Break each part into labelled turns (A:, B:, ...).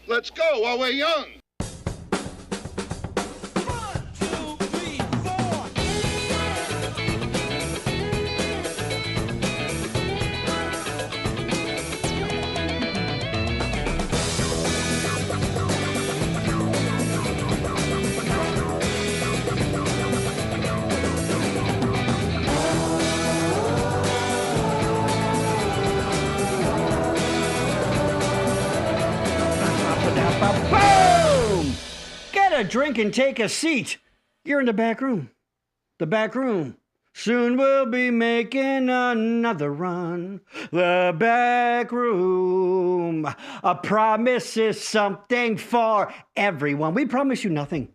A: Let's go while we're young.
B: Boom! Get a drink and take a seat. You're in the back room. The back room. Soon we'll be making another run. The back room. A promise is something for everyone. We promise you nothing.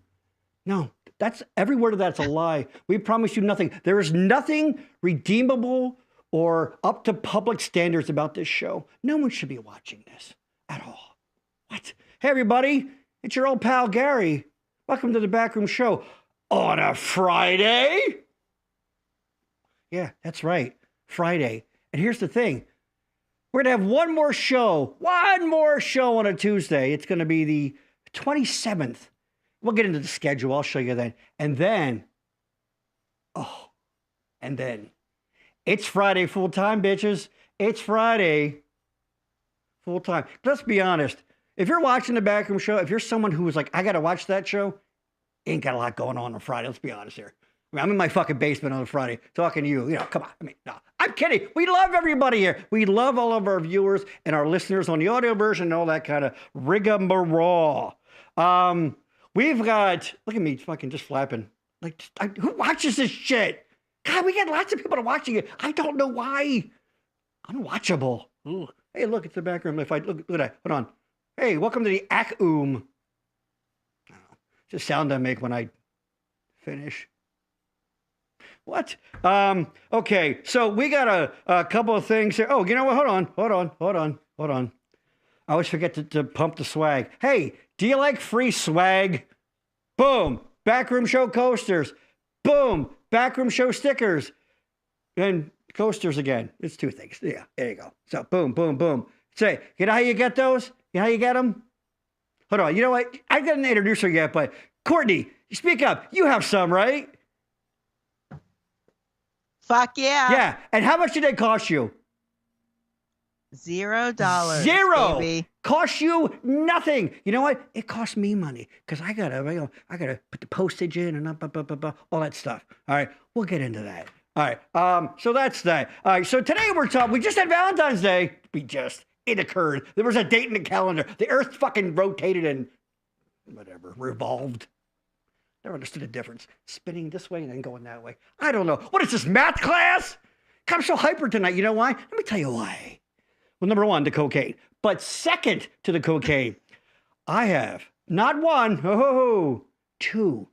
B: No, that's every word of that's a lie. We promise you nothing. There is nothing redeemable or up to public standards about this show. No one should be watching this at all. What? Hey, everybody. It's your old pal, Gary. Welcome to the Backroom Show on a Friday. Yeah, that's right. Friday. And here's the thing. We're going to have one more show on a Tuesday. It's going to be the 27th. We'll get into the schedule. I'll show you then. And then, it's Friday full time, bitches. It's Friday full time. Let's be honest. If you're watching the Backroom Show, if you're someone who was like, I got to watch that show, ain't got a lot going on Friday. Let's be honest here. I mean, I'm in my fucking basement on a Friday talking to you. You know, come on. I mean, no, I'm kidding. We love everybody here. We love all of our viewers and our listeners on the audio version and all that kind of rigmarole. We've got, look at me fucking just flapping. Like, who watches this shit? God, we got lots of people watching it. I don't know why. Unwatchable. Ooh. Hey, look, it's the Backroom. If I look at that, hold on. Hey, welcome to the a-Courtin. It's a sound I make when I finish. What? Okay, so we got a couple of things here. Oh, you know what? Hold on. I always forget to pump the swag. Hey, do you like free swag? Boom. Backroom Show coasters. Boom. Backroom Show stickers. And coasters again. It's two things. Yeah, there you go. So boom, boom, boom. Say, you know how you get those? You know how you get them? Hold on. You know what? I didn't introduce her yet, but Courtney, speak up. You have some, right?
C: Fuck yeah.
B: Yeah. And how much did they cost you?
C: $0.
B: Zero.
C: Baby.
B: Cost you nothing. You know what? It cost me money because I gotta put the postage in and all that stuff. All right, we'll get into that. All right. So that's that. All right. So today we just had Valentine's Day. It occurred. There was a date in the calendar. The Earth fucking rotated and revolved. Never understood the difference. Spinning this way and then going that way. I don't know. What is this, math class? I'm so hyper tonight. You know why? Let me tell you why. Well, number one, the cocaine. But second to the cocaine, I have not one, two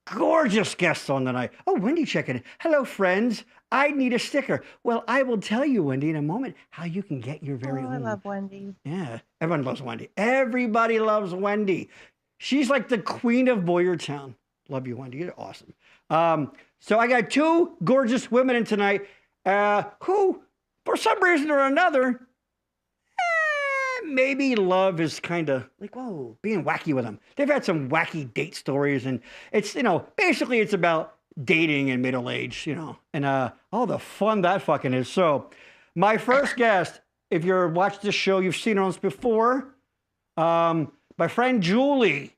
B: gorgeous guests on the night. Oh, Wendy checking in. Hello, friends. I need a sticker. Well, I will tell you, Wendy, in a moment how you can get your very own.
C: I love Wendy.
B: Yeah, everyone loves Wendy. Everybody loves Wendy. She's like the queen of Boyertown. Love you, Wendy. You're awesome. So I got two gorgeous women in tonight who, for some reason or another, maybe love is kind of like, whoa, being wacky with them. They've had some wacky date stories, and it's, basically it's about dating in middle age, and all the fun that fucking is. So my first guest, if you're watched this show, you've seen her on this before. My friend Julie,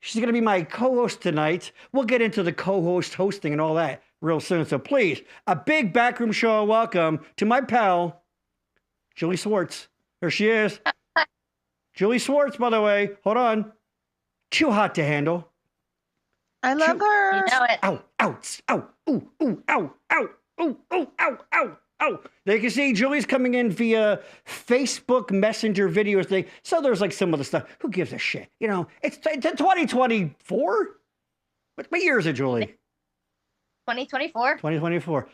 B: she's going to be my co-host tonight. We'll get into the co-host hosting and all that real soon. So please, a big backroom show welcome to my pal, Julie Swartz. There she is. Julie Swartz, by the way. Hold on. Too hot to handle.
C: I love her.
D: You know it.
B: Ow, ouch, ow, ooh, ooh, ow, ow, ooh, ooh, ow, ow, ow. They can see Julie's coming in via Facebook Messenger videos. So there's like some of the stuff. Who gives a shit? It's 2024? What year is it, Julie?
D: 2024.
B: 2024.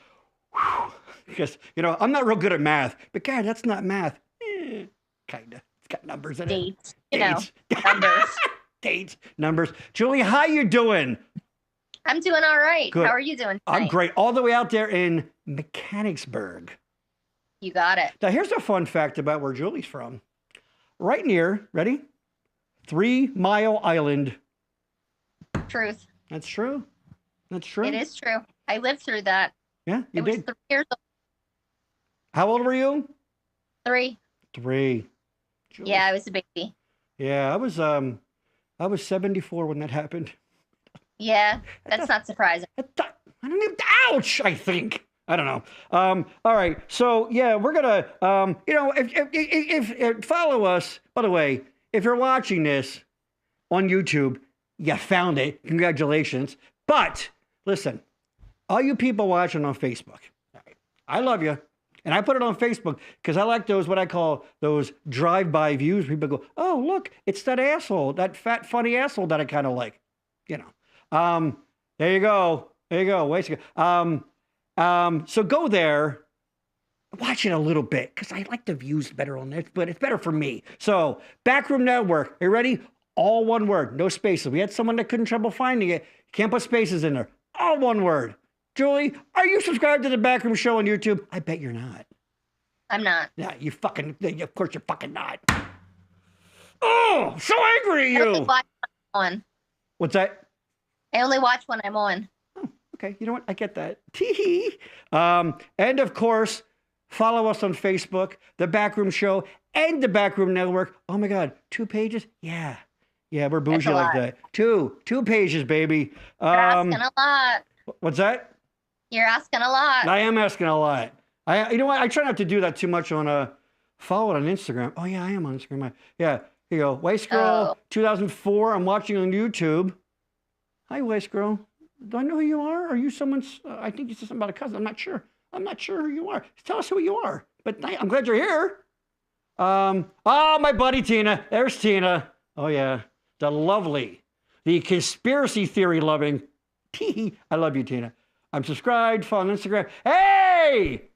B: Because, I'm not real good at math. But, God, that's not math. Kind of. It's got numbers in
D: Dates.
B: it. Dates.
D: Numbers.
B: Dates. Numbers. Julie, how you doing?
D: I'm doing all right.
B: Good.
D: How are you doing tonight?
B: I'm great. All the way out there in Mechanicsburg.
D: You got it.
B: Now, here's a fun fact about where Julie's from. Right near, ready? 3 Mile Island.
D: Truth.
B: That's true. That's true.
D: It is true. I lived through that.
B: Yeah, you
D: It was
B: did.
D: 3 years old.
B: How old were you?
D: 3.
B: 3. Julie.
D: Yeah, I was a baby.
B: Yeah, I was 74 when that happened.
D: Yeah, that's not surprising.
B: I don't even, ouch, I think. I don't know. All right. So, yeah, we're going to, if follow us, by the way, if you're watching this on YouTube, you found it. Congratulations. But listen, all you people watching on Facebook, I love you. And I put it on Facebook because I like those, what I call those drive-by views. People go, oh, look, it's that asshole, that fat, funny asshole that I kind of like. There you go. There you go. Wait a second. So go there, watch it a little bit because I like the views better on this, but it's better for me. So Backroom Network, are you ready? All one word, no spaces. We had someone that couldn't trouble finding it. Can't put spaces in there. All one word. Julie, are you subscribed to the Backroom Show on YouTube? I bet you're not.
D: I'm not.
B: Yeah, of course you're fucking not. Oh, so angry at
D: I only
B: you.
D: watch when I'm on.
B: What's that?
D: I only watch when I'm on.
B: Oh, okay. You know what? I get that. Tee-hee. And of course, follow us on Facebook, The Backroom Show, and The Backroom Network. Oh my God, 2 pages? Yeah. Yeah, we're bougie like that. Two pages, baby.
D: You're asking a lot.
B: What's that?
D: You're asking a lot.
B: I am asking a lot. You know what? I try not to do that too much on follow it on Instagram. Oh yeah, I am on Instagram. Yeah, here you go. Waist Girl 2004. I'm watching on YouTube. Hi, Waist Girl. Do I know who you are? Are you someone's? I think you said something about a cousin. I'm not sure. I'm not sure who you are. Tell us who you are. But I'm glad you're here. Oh, my buddy Tina. There's Tina. Oh yeah, the conspiracy theory loving. I love you, Tina. I'm subscribed, follow on Instagram. Hey!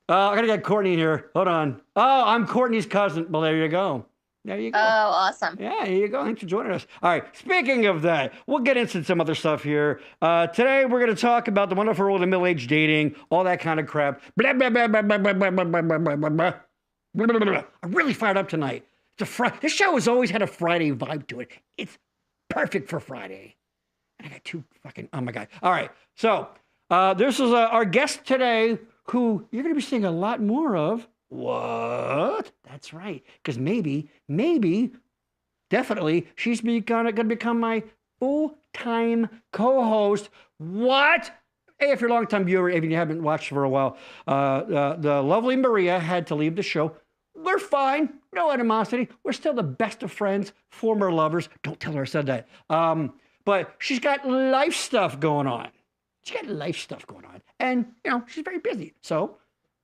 B: I gotta get Courtney in here. Hold on. Oh, I'm Courtney's cousin. Well, there you go. There you go.
D: Oh, awesome.
B: Yeah, here you go. Thanks for joining us. All right, speaking of that, we'll get into some other stuff here. Today, we're going to talk about the wonderful world of middle-aged dating, all that kind of crap. Blah, blah, blah, blah, blah, blah, blah, blah, blah, blah, blah, blah, blah, blah, blah. I'm really fired up tonight. This show has always had a Friday vibe to it. It's Perfect for Friday. I got two fucking, oh my God. All right. So this is our guest today who you're going to be seeing a lot more of. What? That's right. Because maybe, definitely, she's going to become my full-time co-host. What? Hey, if you're a long-time viewer, if you haven't watched for a while, the lovely Maria had to leave the show. We're fine. No animosity. We're still the best of friends, former lovers. Don't tell her I said that. But she's got life stuff going on. And, she's very busy. So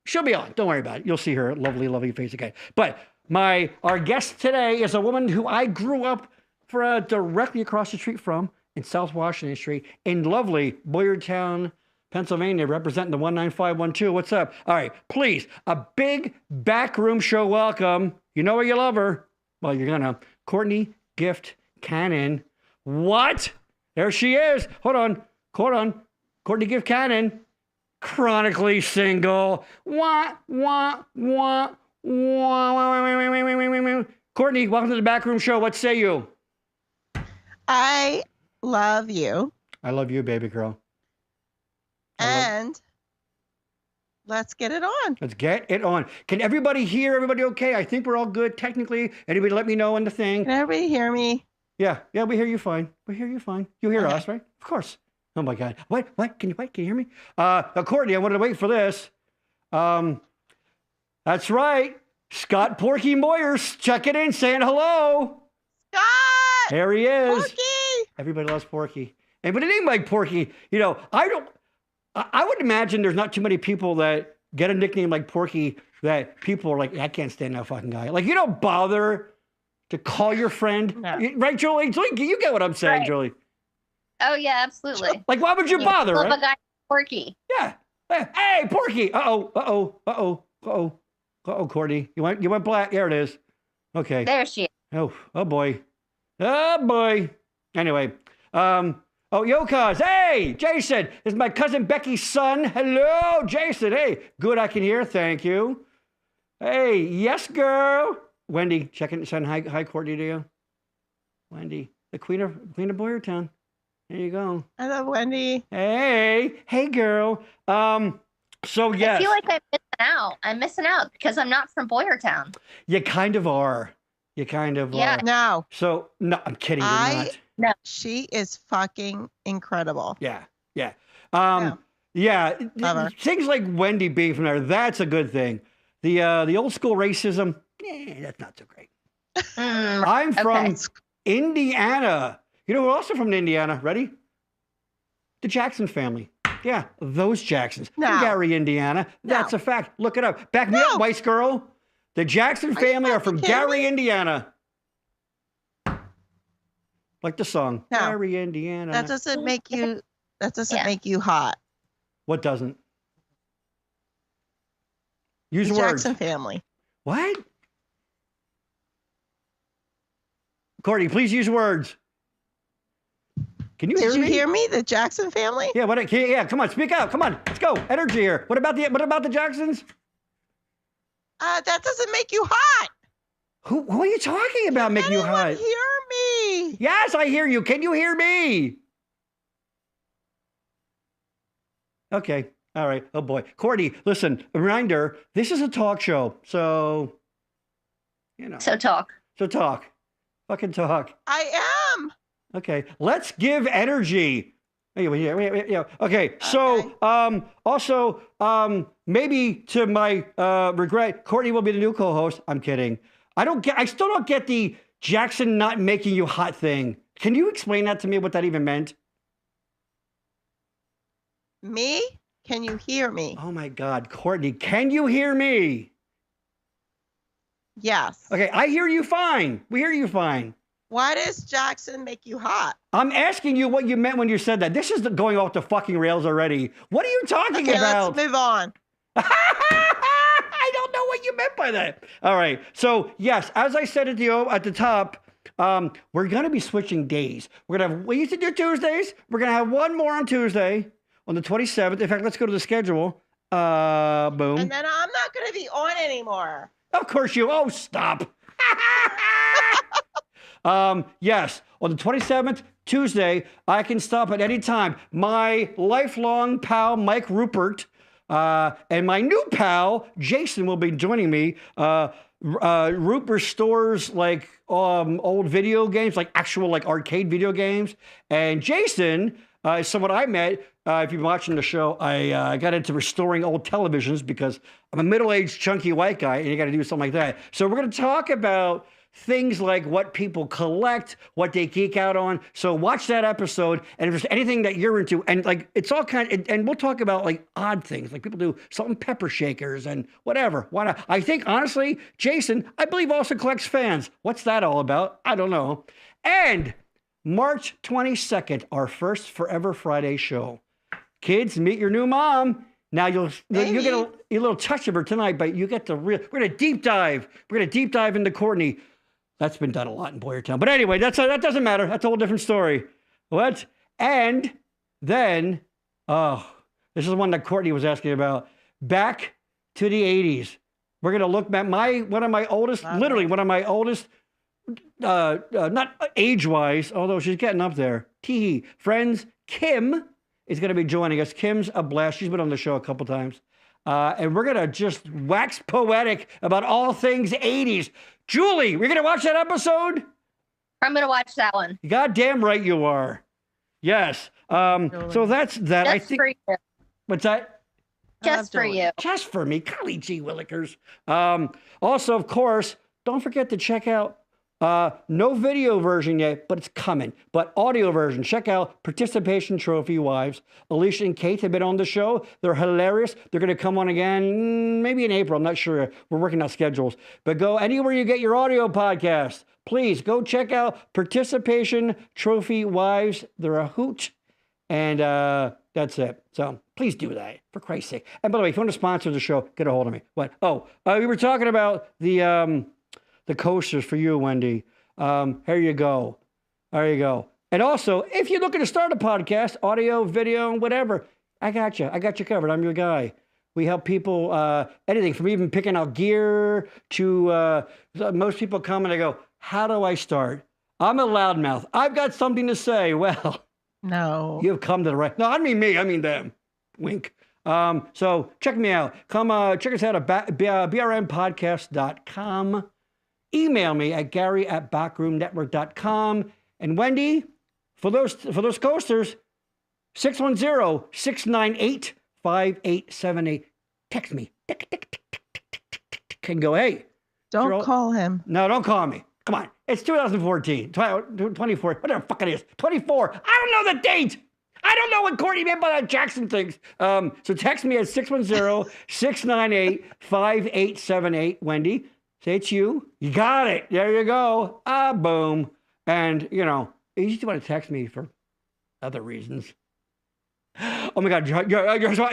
B: she'll be on. Don't worry about it. You'll see her lovely, lovely face again. But our guest today is a woman who I grew up directly across the street from in South Washington Street in lovely Boyertown, Pennsylvania, representing the 19512. What's up? All right, please, a big backroom show welcome. You know where you love her. Well, you're gonna. Courtney Gift Cannon. What? There she is. Hold on. Courtney Gift Cannon. Chronically single. Wah. Courtney, welcome to the backroom show. What say you?
C: I love you.
B: I love you, baby girl.
C: And let's get it on.
B: Let's get it on. Can everybody hear? Everybody okay? I think we're all good technically. Anybody let me know on the thing?
C: Can everybody hear me?
B: Yeah, we hear you fine. You hear us, right? Of course. Oh my God. What? Can you hear me? Courtney, I wanted to wait for this. That's right. Scott Porky Moyers checking in, saying hello.
C: Scott!
B: There he is.
C: Porky!
B: Everybody loves Porky. And but it ain't like Porky. I would imagine there's not too many people that get a nickname like Porky that people are like, I can't stand that fucking guy. Like, you don't bother to call your friend.
C: No.
B: Right, Julie? You get what I'm saying,
D: Right.
B: Julie.
D: Oh yeah, absolutely.
B: Like, why would you bother,
D: Love
B: right?
D: a guy Porky.
B: Yeah. Hey, Porky. Uh-oh, Courtney. You went black. There it is. Okay.
D: There she is.
B: Oh boy. Anyway, Yokaz. Hey, Jason. This is my cousin Becky's son. Hello, Jason. Hey, good. I can hear. Thank you. Hey, yes, girl. Wendy, checking. Saying hi, Courtney to you. Wendy, the queen of Boyertown. There you go.
C: I love Wendy.
B: Hey, girl. So yes.
D: I feel like I'm missing out because I'm not from Boyertown.
B: You kind of are.
D: Yeah.
C: No.
B: So no, I'm kidding. You're not.
D: No.
C: She is fucking incredible.
B: Yeah.
C: Love her.
B: Things like Wendy being from there, that's a good thing. The old school racism, that's not so great. I'm from Indiana. You know who also from Indiana? Ready? The Jackson family. Yeah, those Jacksons.
C: No.
B: From Gary, Indiana. That's a fact. Look it up. Back me up, Weiss girl. The Jackson family are from Gary, Indiana. Like the song.
C: No.
B: Gary, Indiana.
C: That doesn't make you make you hot.
B: What doesn't? Use
C: The
B: words.
C: Jackson family.
B: What? Courtney, please use words. Can you hear me?
C: Did you hear me? The Jackson family?
B: Yeah, come on, speak up. Come on, let's go. Energy here. What about the Jacksons?
C: That doesn't make you hot.
B: Who are you talking about making you hot?
C: Anyone hear me?
B: Yes, I hear you. Can you hear me? Okay. All right. Oh boy. Courtney, listen, reminder, this is a talk show. So,
D: So talk.
B: Fucking talk.
C: I am.
B: Okay, let's give energy. Okay, so also maybe to my regret, Courtney will be the new co-host. I'm kidding. I still don't get the Jackson not making you hot thing. Can you explain that to me? What that even meant?
C: Me? Can you hear me?
B: Oh my God, Courtney, can you hear me?
C: Yes.
B: Okay, I hear you fine. We hear you fine.
C: Why does Jackson make you hot?
B: I'm asking you what you meant when you said that. This is going off the fucking rails already. What are you talking about?
C: Let's move on.
B: I don't know what you meant by that. All right. So, yes, as I said at the top, we're going to be switching days. We used to do Tuesdays. We're going to have one more on Tuesday on the 27th. In fact, let's go to the schedule. Boom.
C: And then I'm not going to be on anymore.
B: Of course you. Oh, stop. Yes, on the 27th, Tuesday, I can stop at any time. My lifelong pal, Mike Rupert, and my new pal, Jason, will be joining me. Rupert stores like old video games, like actual like arcade video games. And Jason is someone I met. If you've been watching the show, I got into restoring old televisions because I'm a middle-aged, chunky white guy, and you got to do something like that. So we're going to talk about things like what people collect, what they geek out on. So watch that episode, and if there's anything that you're into, and like it's all and we'll talk about like odd things, like people do salt and pepper shakers and whatever. Why not? I think honestly, Jason, I believe also collects fans. What's that all about? I don't know. And March 22nd, our first Forever Friday show. Kids, meet your new mom. Now you get a little touch of her tonight, but you get the real. We're gonna deep dive. We're gonna deep dive into Courtney. That's been done a lot in Boyertown. But anyway, that doesn't matter. That's a whole different story. What? And then, this is one that Courtney was asking about. Back to the 80s. We're going to look back. One of my oldest, not age-wise, although she's getting up there, friends, Kim is going to be joining us. Kim's a blast. She's been on the show a couple times. And we're going to just wax poetic about all things 80s. Julie, we're going to watch that episode?
D: I'm going to watch that one.
B: Goddamn right you are. Yes. So that's that.
D: Just for you.
B: What's that?
D: Just for you.
B: Just for me. Golly gee willikers. Also, of course, don't forget to check out no video version yet, but it's coming. But audio version. Check out Participation Trophy Wives. Alicia and Kate have been on the show. They're hilarious. They're going to come on again maybe in April. I'm not sure. We're working out schedules. But go anywhere you get your audio podcast. Please go check out Participation Trophy Wives. They're a hoot. And that's it. So please do that, for Christ's sake. And by the way, if you want to sponsor the show, get a hold of me. What? We were talking about the coasters for you, Wendy. Here you go. There you go. And also, if you're looking to start a podcast, audio, video, whatever, I got you. I got you covered. I'm your guy. We help people, anything from even picking out gear to most people come and they go, how do I start? I'm a loudmouth. I've got something to say. Well,
C: no,
B: you've come to the right. No, I mean me. I mean them. Wink. So check me out. Come check us out at brmpodcast.com. Email me at gary@backroomnetwork.com. And Wendy, for those coasters, 610-698-5878. Text me. Can go, hey.
C: Don't call him.
B: No, don't call me. Come on. It's 2014, 24, whatever the fuck it is. 24. I don't know the date. I don't know what Courtney meant by that Jackson things. So text me at 610-698-5878, Wendy. Say it's you. You got it. There you go. Boom. And, you just want to text me for other reasons. Oh, my God. Is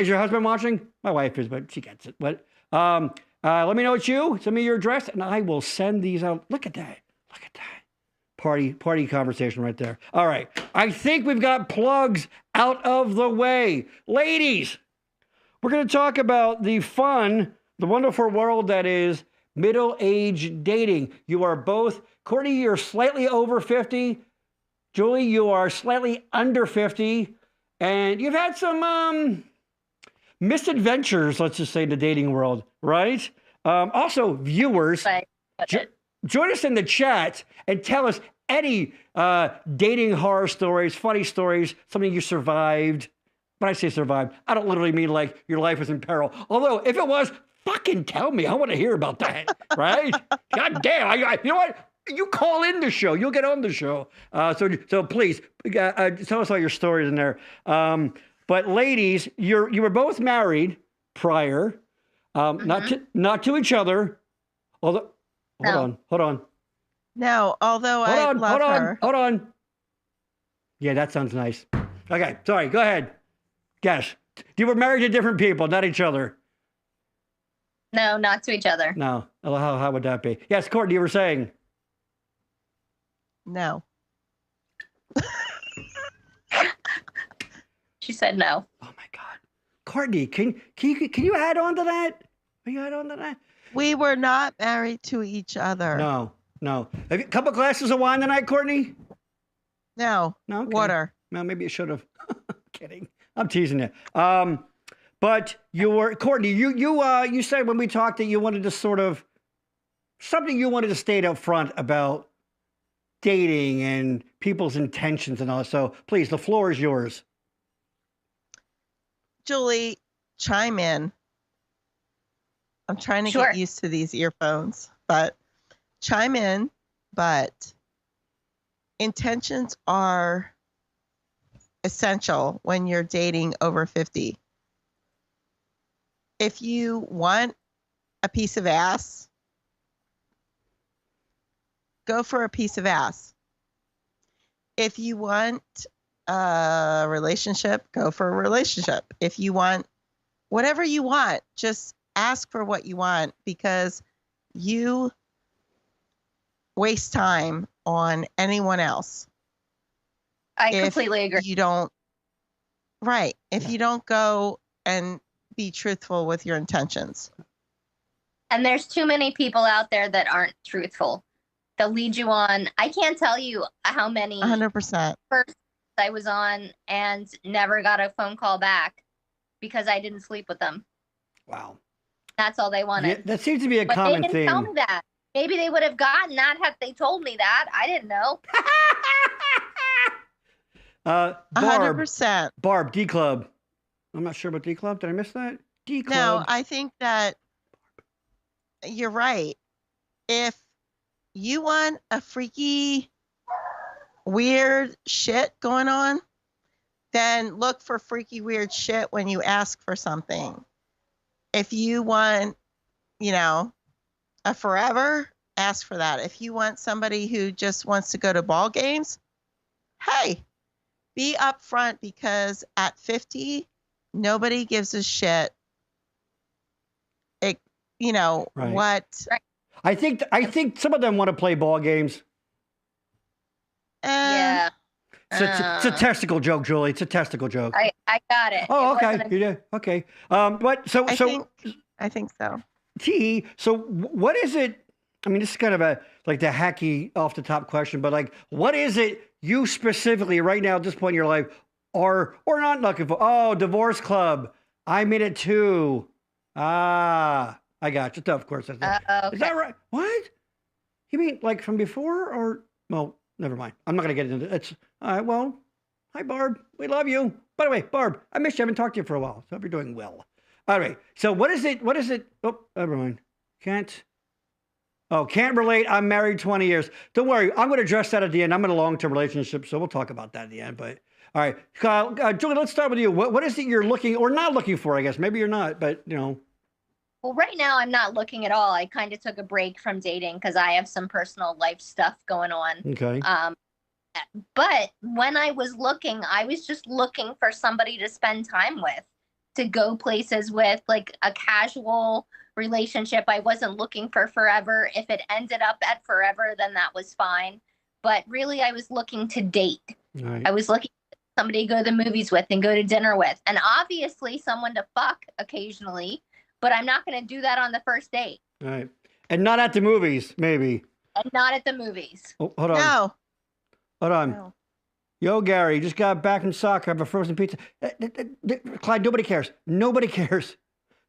B: your husband watching? My wife is, but she gets it. But let me know it's you. Send me your address, and I will send these out. Look at that. Look at that. Party conversation right there. All right. I think we've got plugs out of the way. Ladies, we're going to talk about the wonderful world that is middle-age dating. You are both, Courtney, you're slightly over 50. Julie, you are slightly under 50. And you've had some misadventures, let's just say, in the dating world, right? Also, viewers, join us in the chat and tell us any dating horror stories, funny stories, something you survived. When I say survived, I don't literally mean like your life was in peril. Although, if it was, fucking tell me. I want to hear about that, right? God damn. You know what? You call in the show. You'll get on the show. So please, tell us all your stories in there. But ladies, you were both married prior, not to each other. Although, hold on.
C: No, although I love her.
B: Hold on. Yeah, that sounds nice. Okay, sorry. Go ahead. Guess. You were married to different people, not each other.
D: No, not to each other.
B: No. How would that be? Yes, Courtney, you were saying.
C: No.
D: She said no.
B: Oh my God, Courtney, can you add on to that? Can you add on to that?
C: We were not married to each other.
B: No. No. Have you, a couple glasses of wine tonight, Courtney?
C: No.
B: No. Okay.
C: Water.
B: Well, maybe you should have. Kidding. I'm teasing you. But Courtney, you said when we talked that you wanted to sort of something you wanted to state up front about dating and people's intentions and all that. So please, the floor is yours.
C: Julie, chime in. I'm trying to get used to these earphones, but chime in. But intentions are essential when you're dating over 50. If you want a piece of ass, go for a piece of ass. If you want a relationship, go for a relationship. If you want whatever you want, just ask for what you want, because you waste time on anyone else.
D: I completely agree.
C: You don't, right. If you don't go and be truthful with your intentions.
D: And there's too many people out there that aren't truthful. They'll lead you on. I can't tell you how many
C: 100%
D: first I was on and never got a phone call back because I didn't sleep with them.
B: Wow.
D: That's all they wanted.
B: Yeah, that seems to be a
D: but
B: common
D: they didn't
B: thing.
D: tell me that. Maybe they would have gotten that had they told me that. I didn't know.
B: Barb,
C: 100%.
B: Barb, D Club. I'm not sure about D Club. Did I miss that? D Club.
C: No, I think that you're right. If you want a freaky, weird shit going on, then look for freaky, weird shit when you ask for something. If you want, a forever, ask for that. If you want somebody who just wants to go to ball games, hey, be upfront, because at 50, nobody gives a shit.
B: Right.
C: What?
B: I think some of them want to play ball games.
D: Yeah.
B: It's a testicle joke, Julie. It's a testicle joke.
D: I got it.
B: Oh,
D: It
B: okay.
D: wasn't
B: You did. Okay. But
C: I think so.
B: T. So what is it? I mean, this is kind of like the hacky off the top question, but like, what is it you specifically right now at this point in your life are or not looking for? Oh, divorce club. I'm in it too. Ah, I got you. Of course.
D: okay.
B: Is that right? What? You mean like from before or? Well, never mind. I'm not going to get into it. It's all right. Well, hi, Barb. We love you. By the way, Barb, I missed you. I haven't talked to you for a while. So I hope you're doing well. All right. So what is it? What is it? Oh, never mind. Can't relate. I'm married 20 years. Don't worry. I'm going to address that at the end. I'm in a long-term relationship, so we'll talk about that at the end. But all right, Kyle, Julie, let's start with you. What is it you're looking or not looking for? I guess maybe you're not, but
D: Well, right now I'm not looking at all. I kind of took a break from dating because I have some personal life stuff going on.
B: Okay.
D: But when I was just looking for somebody to spend time with, to go places with, like a casual relationship. I wasn't looking for forever. If it ended up at forever, then that was fine. But really, I was looking to date.
B: Right.
D: I was looking for somebody to go to the movies with and go to dinner with. And obviously someone to fuck occasionally, but I'm not going to do that on the first date.
B: All right. And not at the movies, maybe.
D: And not at the movies.
B: Oh, hold on.
C: No.
B: Hold on.
C: No.
B: Yo, Gary, just got back from soccer. I have a frozen pizza. Clyde, nobody cares. Nobody cares.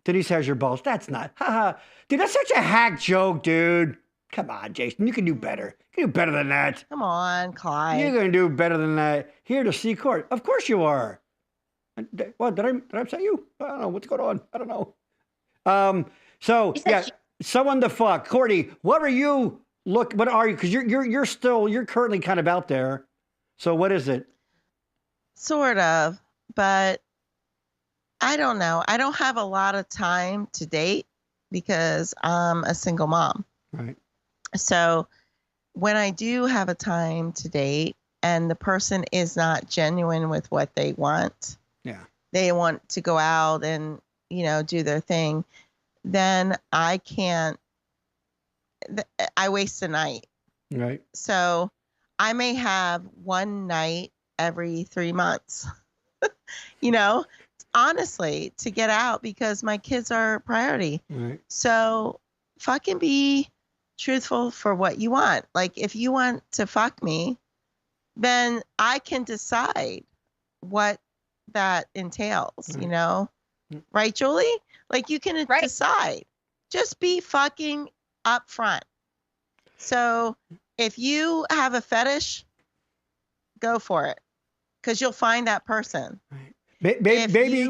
B: Denise has your balls. That's not. Haha. Dude, that's such a hack joke, dude. Come on, Jason. You can do better. You can do better than that.
C: Come on, Clyde.
B: You're going to do better than that. Here to see Court. Of course you are. What, did I upset you? I don't know. What's going on? I don't know. So, yeah, someone to fuck. Courtney, what are you? What are you? Because you're currently kind of out there. So what is it?
C: Sort of, but I don't know. I don't have a lot of time to date because I'm a single mom.
B: Right.
C: So when I do have a time to date and the person is not genuine with what they want, they want to go out and, do their thing, then I can't, I waste a night.
B: Right.
C: So I may have one night every 3 months, honestly, to get out because my kids are a priority.
B: Right.
C: So fucking be truthful for what you want. Like if you want to fuck me, then I can decide what that entails, you know? Right, Julie? Like you can decide. Just be fucking upfront. So if you have a fetish, go for it. Because you'll find that person.
B: Right. Maybe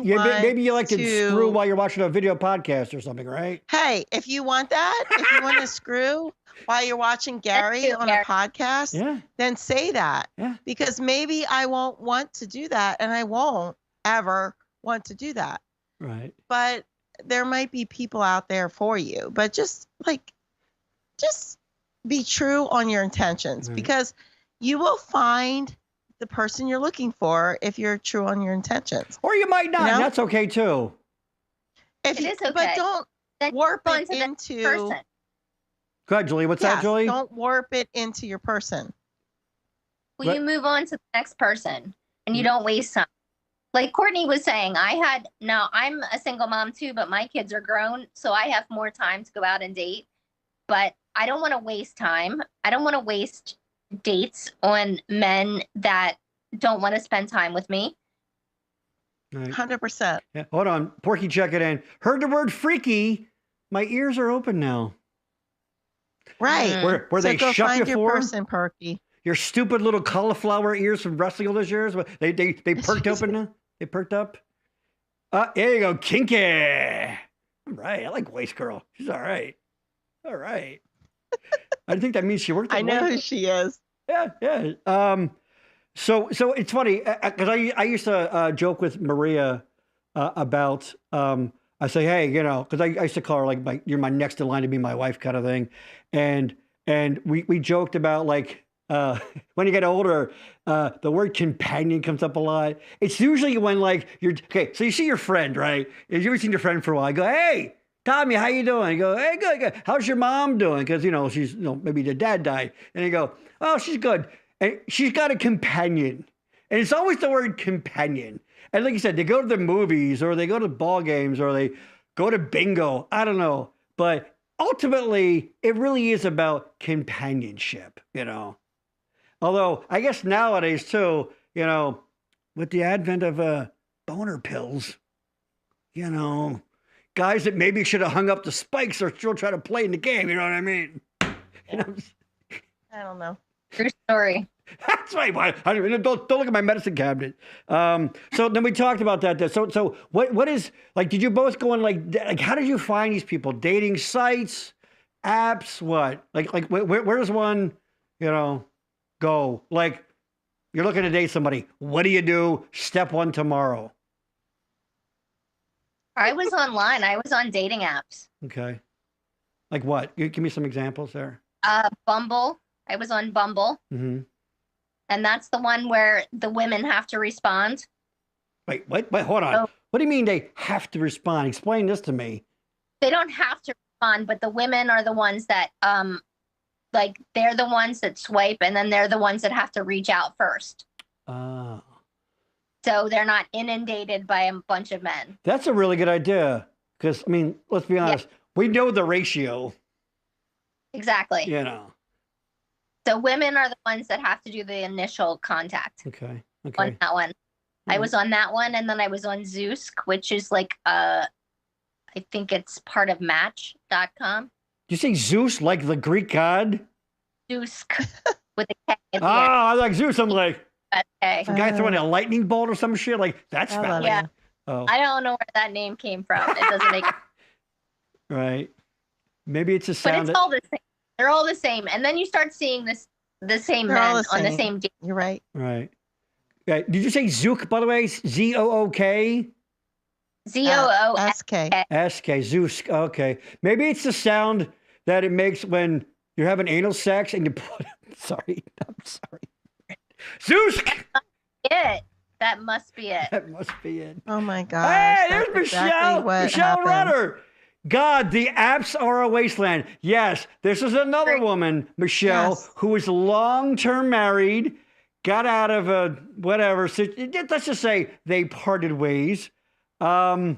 B: you like to screw while you're watching a video podcast or something, right?
C: Hey, if you want that, if you want to screw while you're watching Gary on a podcast, then say that.
B: Yeah.
C: Because maybe I won't want to do that, and I won't ever want to do that.
B: Right.
C: But there might be people out there for you. But just be true on your intentions, because you will find the person you're looking for if you're true on your intentions.
B: Or you might not. You know? That's okay too.
C: It is okay. But don't warp it into person.
B: Go ahead, Julie. What's that, Julie?
C: Don't warp it into your person.
D: Well, you move on to the next person and you don't waste time. Like Courtney was saying, I'm a single mom too, but my kids are grown, so I have more time to go out and date. But I don't want to waste time. I don't want to waste dates on men that don't want to spend time with me.
C: 100%.
B: Yeah. Hold on. Porky, check it in. Heard the word freaky. My ears are open now.
C: Right.
B: Where
C: so
B: they
C: go
B: shut
C: find
B: you
C: your
B: for?
C: person, Porky.
B: Your stupid little cauliflower ears from wrestling all those years. They perked open now? They perked up? There you go. Kinky. All right. I like Waist Girl. She's all right. All right. I think that means she worked at
C: I know who she is.
B: Yeah. So it's funny because I used to joke with Maria about I say, hey, you know, because I used to call her like you're my next in line to be my wife kind of thing, and we joked about like when you get older, the word companion comes up a lot. It's usually when like so you see your friend, right? You've ever seen your friend for a while. I go, hey, Tommy, how you doing? You go, hey, good. How's your mom doing? Because, you know, she's, you know, maybe the dad died. And you go, oh, she's good. And she's got a companion. And it's always the word companion. And like you said, they go to the movies or they go to ball games or they go to bingo. I don't know. But ultimately, it really is about companionship, you know. Although, I guess nowadays, too, you know, with the advent of boner pills, you know, guys that maybe should have hung up the spikes are still trying to play in the game. You know what I mean? You know,
C: I don't know.
D: True story.
B: That's right. Don't look at my medicine cabinet. So then we talked about that. So what is like? Did you both go on like how did you find these people? Dating sites, apps, what? Like where does one, you know, go? Like you're looking to date somebody. What do you do? Step one tomorrow.
D: I was online. I was on dating apps.
B: Okay. Like what? Give me some examples there.
D: Bumble. I was on Bumble.
B: Mm-hmm.
D: And that's the one where the women have to respond.
B: Wait, hold on.
D: Oh.
B: What do you mean they have to respond? Explain this to me.
D: They don't have to respond, but the women are the ones that, like, they're the ones that swipe, and then they're the ones that have to reach out first.
B: Oh.
D: So they're not inundated by a bunch of men.
B: That's a really good idea. Because, I mean, let's be honest. Yeah. We know the ratio.
D: Exactly.
B: You know.
D: So women are the ones that have to do the initial contact.
B: Okay.
D: On that one. Mm-hmm. I was on that one, and then I was on Zeus, which is like, I think it's part of Match.com.
B: Did you say Zeus, like the Greek god?
D: Zeus with a K at the end.
B: I like Zeus. I'm like,
D: okay.
B: Some guy throwing a lightning bolt or some shit. Like, that's valid.
D: Yeah. Oh. I don't know where that name came from. It doesn't make
B: Right. Maybe it's a sound.
D: But it's all the same. They're all the same. And then you start seeing the same men on the same day.
C: You're right.
B: Right. Okay. Did you say Zook, by the way? Z-O-O-K?
D: Z-O-O-S-K.
B: S-K. Zeus. Okay. Maybe it's the sound that it makes when you're having anal sex and you put... Sorry. I'm sorry. Zeus!
D: That must be it.
B: That must be it.
C: Oh, my God.
B: Hey, there's Michelle. Michelle Rutter. God, the apps are a wasteland. Yes, this is another woman, Michelle, who was long-term married, got out of a whatever. Let's just say they parted ways. And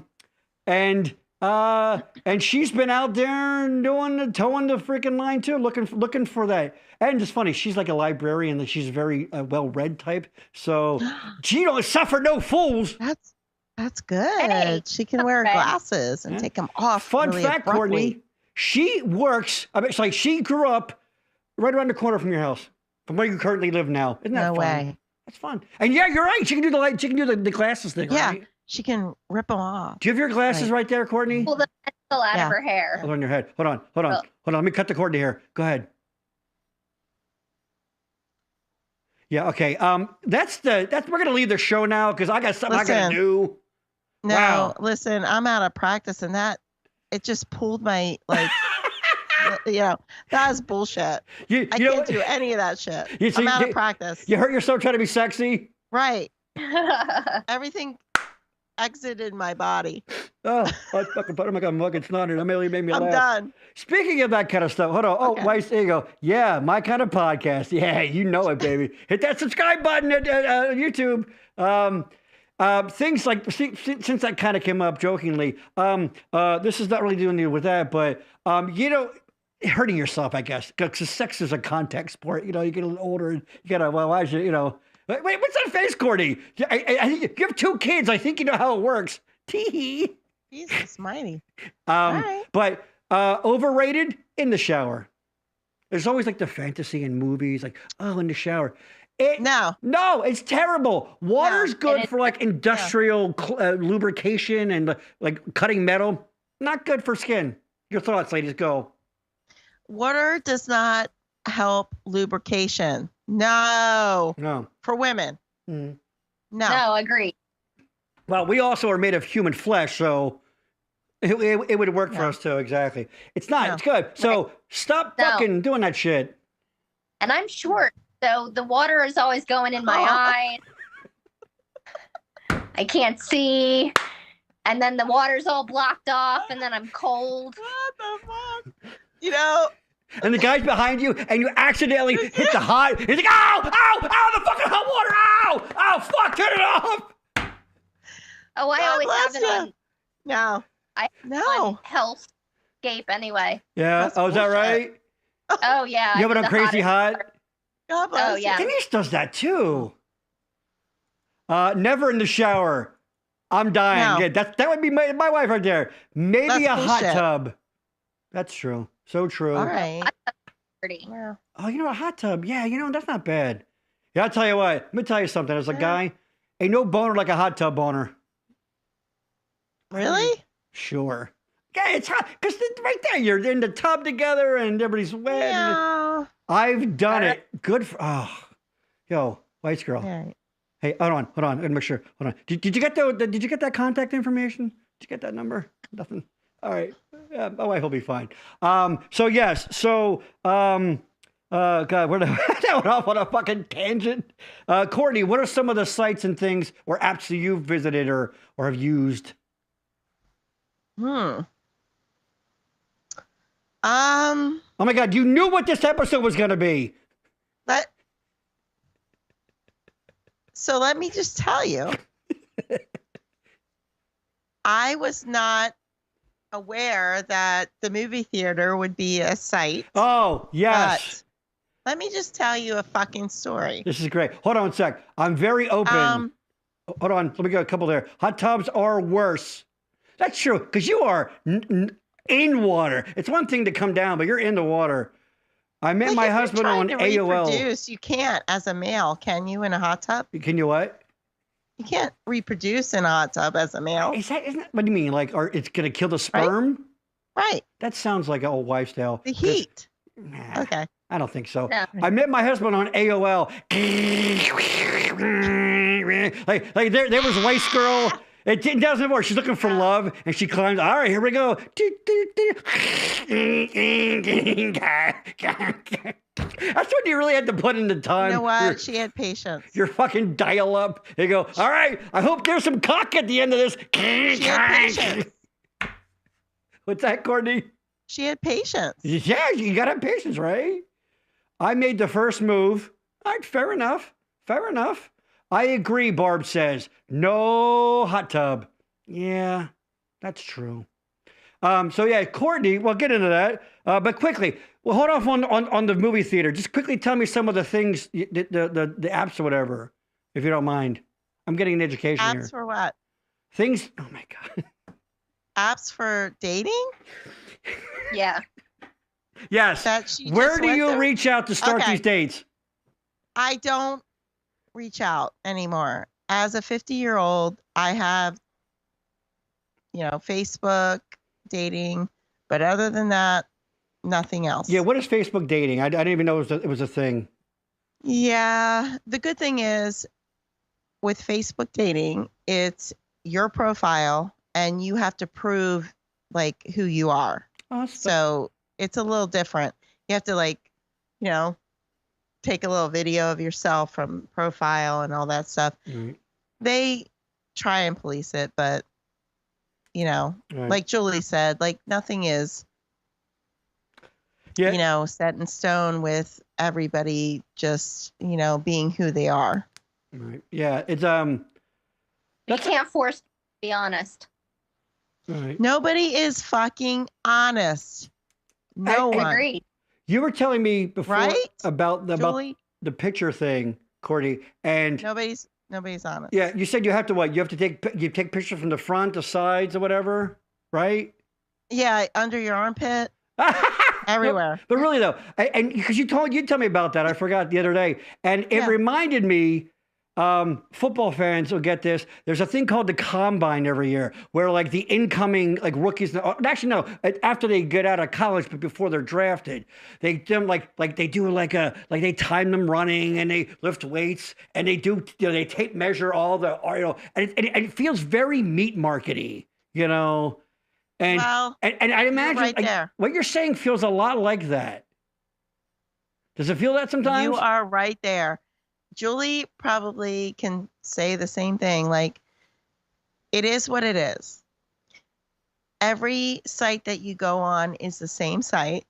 B: And she's been out there towing the freaking line too, looking for that. And it's funny, she's like a librarian, that she's very well-read type. So she don't suffer no fools.
C: That's good.
D: Hey,
C: she can wear glasses and take them off.
B: Fun
C: really
B: fact,
C: abruptly.
B: Courtney, she works. I mean, it's like she grew up right around the corner from your house, from where you currently live now. Isn't that
C: No
B: fun?
C: way.
B: That's fun. And yeah, you're right. She can do the glasses thing.
C: Yeah,
B: Right?
C: she can rip them off.
B: Do you have your glasses right there, Courtney?
D: Pull the pencil out of her hair.
B: Hold on your head. Hold on. Let me cut the Courtney hair. Go ahead. Yeah. Okay. We're gonna leave the show now because I got something I gotta do.
C: No,
B: Wow.
C: listen, I'm out of practice, and it just pulled my that was bullshit. I can't do any of that shit. I'm out of practice.
B: You hurt yourself trying to be sexy.
C: Right. Everything exited my body.
B: Oh, I fucking put him like I'm fucking snotted. That really made me laugh.
C: I'm done.
B: Speaking of that kind of stuff, hold on. Oh,
C: Okay.
B: Weiss, there you go. Yeah, my kind of podcast. Yeah, you know it, baby. Hit that subscribe button at YouTube. Things like, since that kind of came up jokingly, this is not really doing with that, but, hurting yourself, I guess, because sex is a contact sport. You get a little older and you gotta, why should, wait, what's that face, Courtney? I think you have 2 kids. I think you know how it works. Tee.
C: Jesus mighty.
B: But overrated in the shower. There's always like the fantasy in movies, like, oh, in the shower. No, it's terrible. Water's good for like industrial lubrication and like cutting metal. Not good for skin. Your thoughts, ladies, go.
C: Water does not help lubrication. No. For women.
B: Mm.
C: No,
D: agree.
B: Well, we also are made of human flesh, so it would work for us too. Exactly. It's not. It's good. So stop fucking doing that shit.
D: And I'm short, so the water is always going in my eyes. I can't see. And then the water's all blocked off, and then I'm cold.
C: What the fuck?
B: And the guy's behind you, and you accidentally hit the hot. He's like, ow, the fucking hot water, ow, fuck, turn it off.
D: Oh, I always have it on.
C: No.
D: I on Hellscape anyway.
B: Yeah. Is that right?
D: Oh yeah.
B: You have it on crazy hot.
C: God bless
D: Oh yeah.
B: Denise does that too. Never in the shower. I'm dying.
C: No.
B: Yeah, that would be my wife right there. Maybe
C: That's
B: a hot
C: bullshit.
B: tub. That's true. So true.
C: All right.
D: Pretty.
C: Yeah.
B: Oh, a hot tub. Yeah, that's not bad. Yeah, I'll tell you what. Let me tell you something. As a guy, ain't no boner like a hot tub boner.
C: Really?
B: Sure. Yeah, it's hot. Because right there, you're in the tub together and everybody's wet.
C: Yeah.
B: I've done it. Good for... Oh. Yo, White girl.
C: Yeah.
B: Hey, hold on. I'm gonna make sure. Hold on. Did you get did you get that contact information? Did you get that number? Nothing. All right. Yeah, my wife will be fine. So yes. So God, that went off on a fucking tangent. Courtney, what are some of the sites and things or apps that you've visited or have used?
C: Oh
B: my God, you knew what this episode was gonna be.
C: So let me just tell you, I was not aware that the movie theater would be a site.
B: Oh, yes.
C: But let me just tell you a fucking story.
B: This is great. Hold on a sec. I'm very open. Hold on. Let me go a couple there. Hot tubs are worse. That's true. Because you are in water. It's one thing to come down, but you're in the water. I met my husband on AOL.
C: Reproduce, you can't as a male, can you, in a hot tub?
B: Can you what?
C: You can't reproduce in a hot tub as a male.
B: Isn't that, what do you mean? Like, it's going to kill the sperm?
C: Right.
B: That sounds like an old wives' tale.
C: The heat.
B: Nah,
C: okay.
B: I don't think so.
D: No.
B: I met my husband on AOL. like there was a Weiss girl. It doesn't work. She's looking for love, and she climbs. All right, here we go. That's when you really had to put in the time.
C: You know what? She had patience.
B: Your fucking dial up. You go, all right, I hope there's some cock at the end of this.
C: She had patience.
B: What's that, Courtney?
C: She had patience.
B: Yeah, you got to have patience, right? I made the first move. All right, fair enough. Fair enough. I agree, Barb says. No hot tub. Yeah, that's true. So yeah, Courtney, we'll get into that. But quickly, well, hold off on the movie theater. Just quickly tell me some of the things, the apps or whatever, if you don't mind. I'm getting an education here.
C: Apps for what?
B: Things. Oh my God.
C: Apps for dating?
D: Yeah.
B: Yes. Where do you reach out to start these dates?
C: I don't reach out anymore. As a 50-year-old, I have, Facebook dating, but other than that, nothing else.
B: Yeah. What is Facebook dating? I didn't even know it was a thing.
C: Yeah. The good thing is with Facebook dating, it's your profile and you have to prove like who you are.
B: Oh,
C: so it's a little different. You have to take a little video of yourself from profile and all that stuff.
B: Right.
C: They try and police it, but
B: Right.
C: like Julie said, like nothing is, set in stone with everybody just, being who they are.
B: Right. Yeah. It's
D: You can't force to be honest.
B: Right.
C: Nobody is fucking honest. No one.
D: Agreed.
B: You were telling me before about
C: Julie?
B: the picture thing, Courtney, and
C: Nobody's honest.
B: yeah, you said you have to what? You have to take pictures from the front, the sides, or whatever, right?
C: Yeah, under your armpit, everywhere.
B: But really though, and because you told me about that, I forgot the other day, and it reminded me. Football fans will get this. There's a thing called the combine every year where like the incoming like rookies, actually no, after they get out of college, but before they're drafted, they do like they do like they time them running and they lift weights and they do, they tape measure all the, and it feels very meat markety, and,
C: Well,
B: and I imagine
C: right there.
B: What you're saying feels a lot like that. Does it feel that sometimes?
C: You are right there. Julie probably can say the same thing. Like, it is what it is. Every site that you go on is the same site.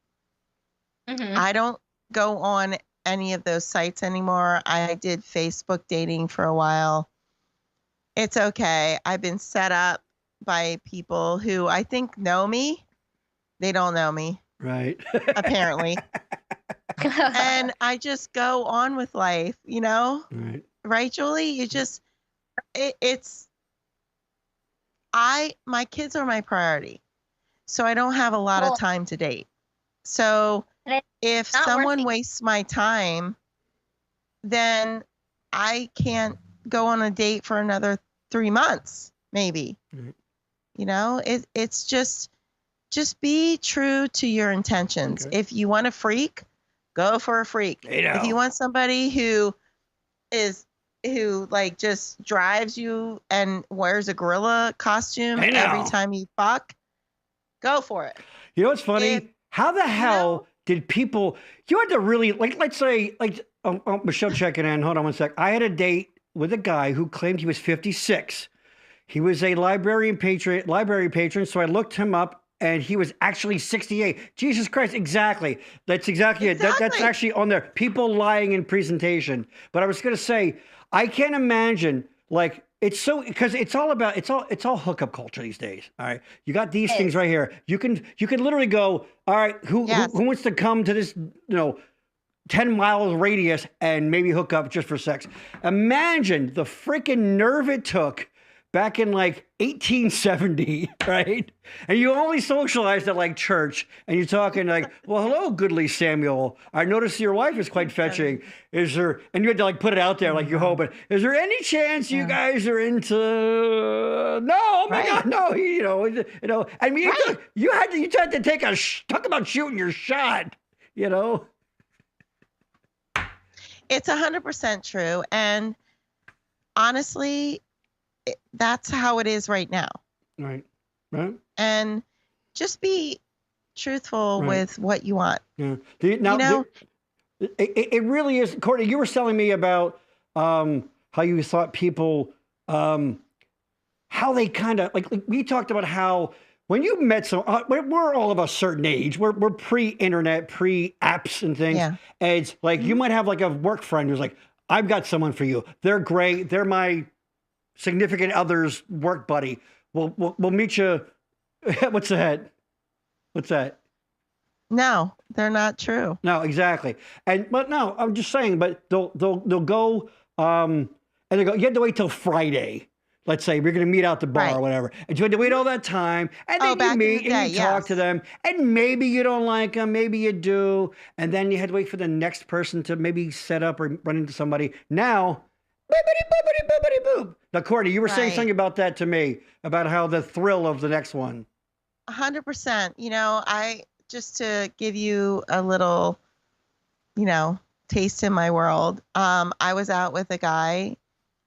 D: Mm-hmm.
C: I don't go on any of those sites anymore. I did Facebook dating for a while. It's okay. I've been set up by people who I think know me. They don't know me.
B: Right.
C: Apparently. And I just go on with life,
B: Right.
C: Right, Julie? You just, my kids are my priority. So I don't have a lot of time to date. So if someone wastes my time, then I can't go on a date for another 3 months, maybe.
B: Right.
C: It's just be true to your intentions.
B: Okay.
C: If you want a freak, go for a freak. If you want somebody who like just drives you and wears a gorilla costume every time you fuck, go for it.
B: You know what's funny? How the hell did people? You had to really let's say Michelle checking in. Hold on one sec. I had a date with a guy who claimed he was 56. He was a library patron. So I looked him up. And he was actually 68. Jesus Christ, exactly. That's exactly it. That's actually on there. People lying in presentation. But I was going to say, I can't imagine, it's so, because it's all hookup culture these days. All right. You got these things right here. You can literally go, all right, who wants to come to this, 10 miles radius and maybe hook up just for sex? Imagine the freaking nerve it took back in 1870, right? And you only socialized at church, and you're talking well, hello, goodly Samuel. I noticed your wife is quite fetching. Is there? And you had to you put it out there you hope it. Is there any chance you guys are into? No, oh my God, no. I mean, you had to take talk about shooting your shot.
C: It's 100% true, and honestly, that's how it is right now.
B: Right.
C: And just be truthful with what you want.
B: Yeah. It really is. Courtney, you were telling me about how you thought people, how they kind of, we talked about how when you met we're all of a certain age. We're pre-internet, pre-apps and things. Yeah. And it's you might have a work friend who's I've got someone for you. They're great. They're my significant other's work buddy. We'll meet you. What's that? What's that?
C: No, they're not true.
B: No, exactly. But no, I'm just saying. But they'll go and they go. You had to wait till Friday. Let's say we're going to meet out the bar or whatever, and you had to wait all that time, and then you meet and you talk to them, and maybe you don't like them, maybe you do, and then you had to wait for the next person to maybe set up or run into somebody. Now, boop. Now, Courtney, you were saying something about that to me, about how the thrill of the next one.
C: 100%. You know, just to give you a little, taste in my world, I was out with a guy,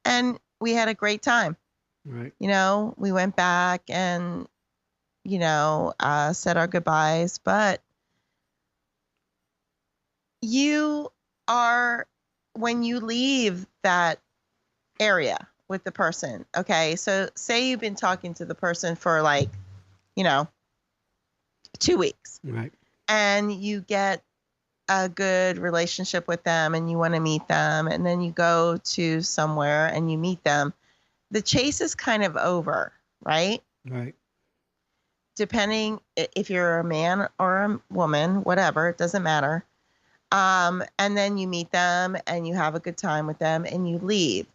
C: and we had a great time.
B: Right.
C: We went back and, said our goodbyes, but when you leave that area with the person, okay, so say you've been talking to the person for 2 weeks.
B: Right.
C: And you get a good relationship with them and you want to meet them, and then you go to somewhere and you meet them. The chase is kind of over, right?
B: Right.
C: Depending if you're a man or a woman, whatever, it doesn't matter. And then you meet them and you have a good time with them and you leave.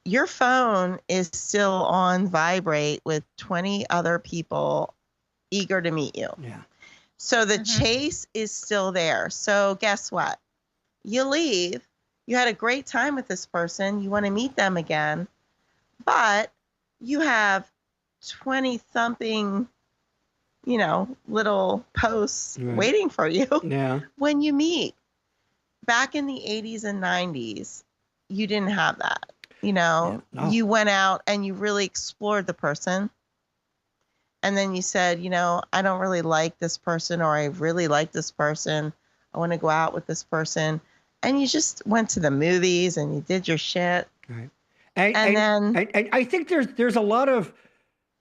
C: Your phone is still on vibrate with 20 other people eager to meet you.
B: Yeah.
C: So the chase is still there. So guess what? You leave. You had a great time with this person. You want to meet them again. But you have 20-something, little posts waiting for you when you meet. Back in the 80s and 90s, you didn't have that. You went out and you really explored the person. And then you said, I don't really like this person, or I really like this person. I want to go out with this person. And you just went to the movies and you did your shit.
B: Right.
C: And then
B: I think there's a lot of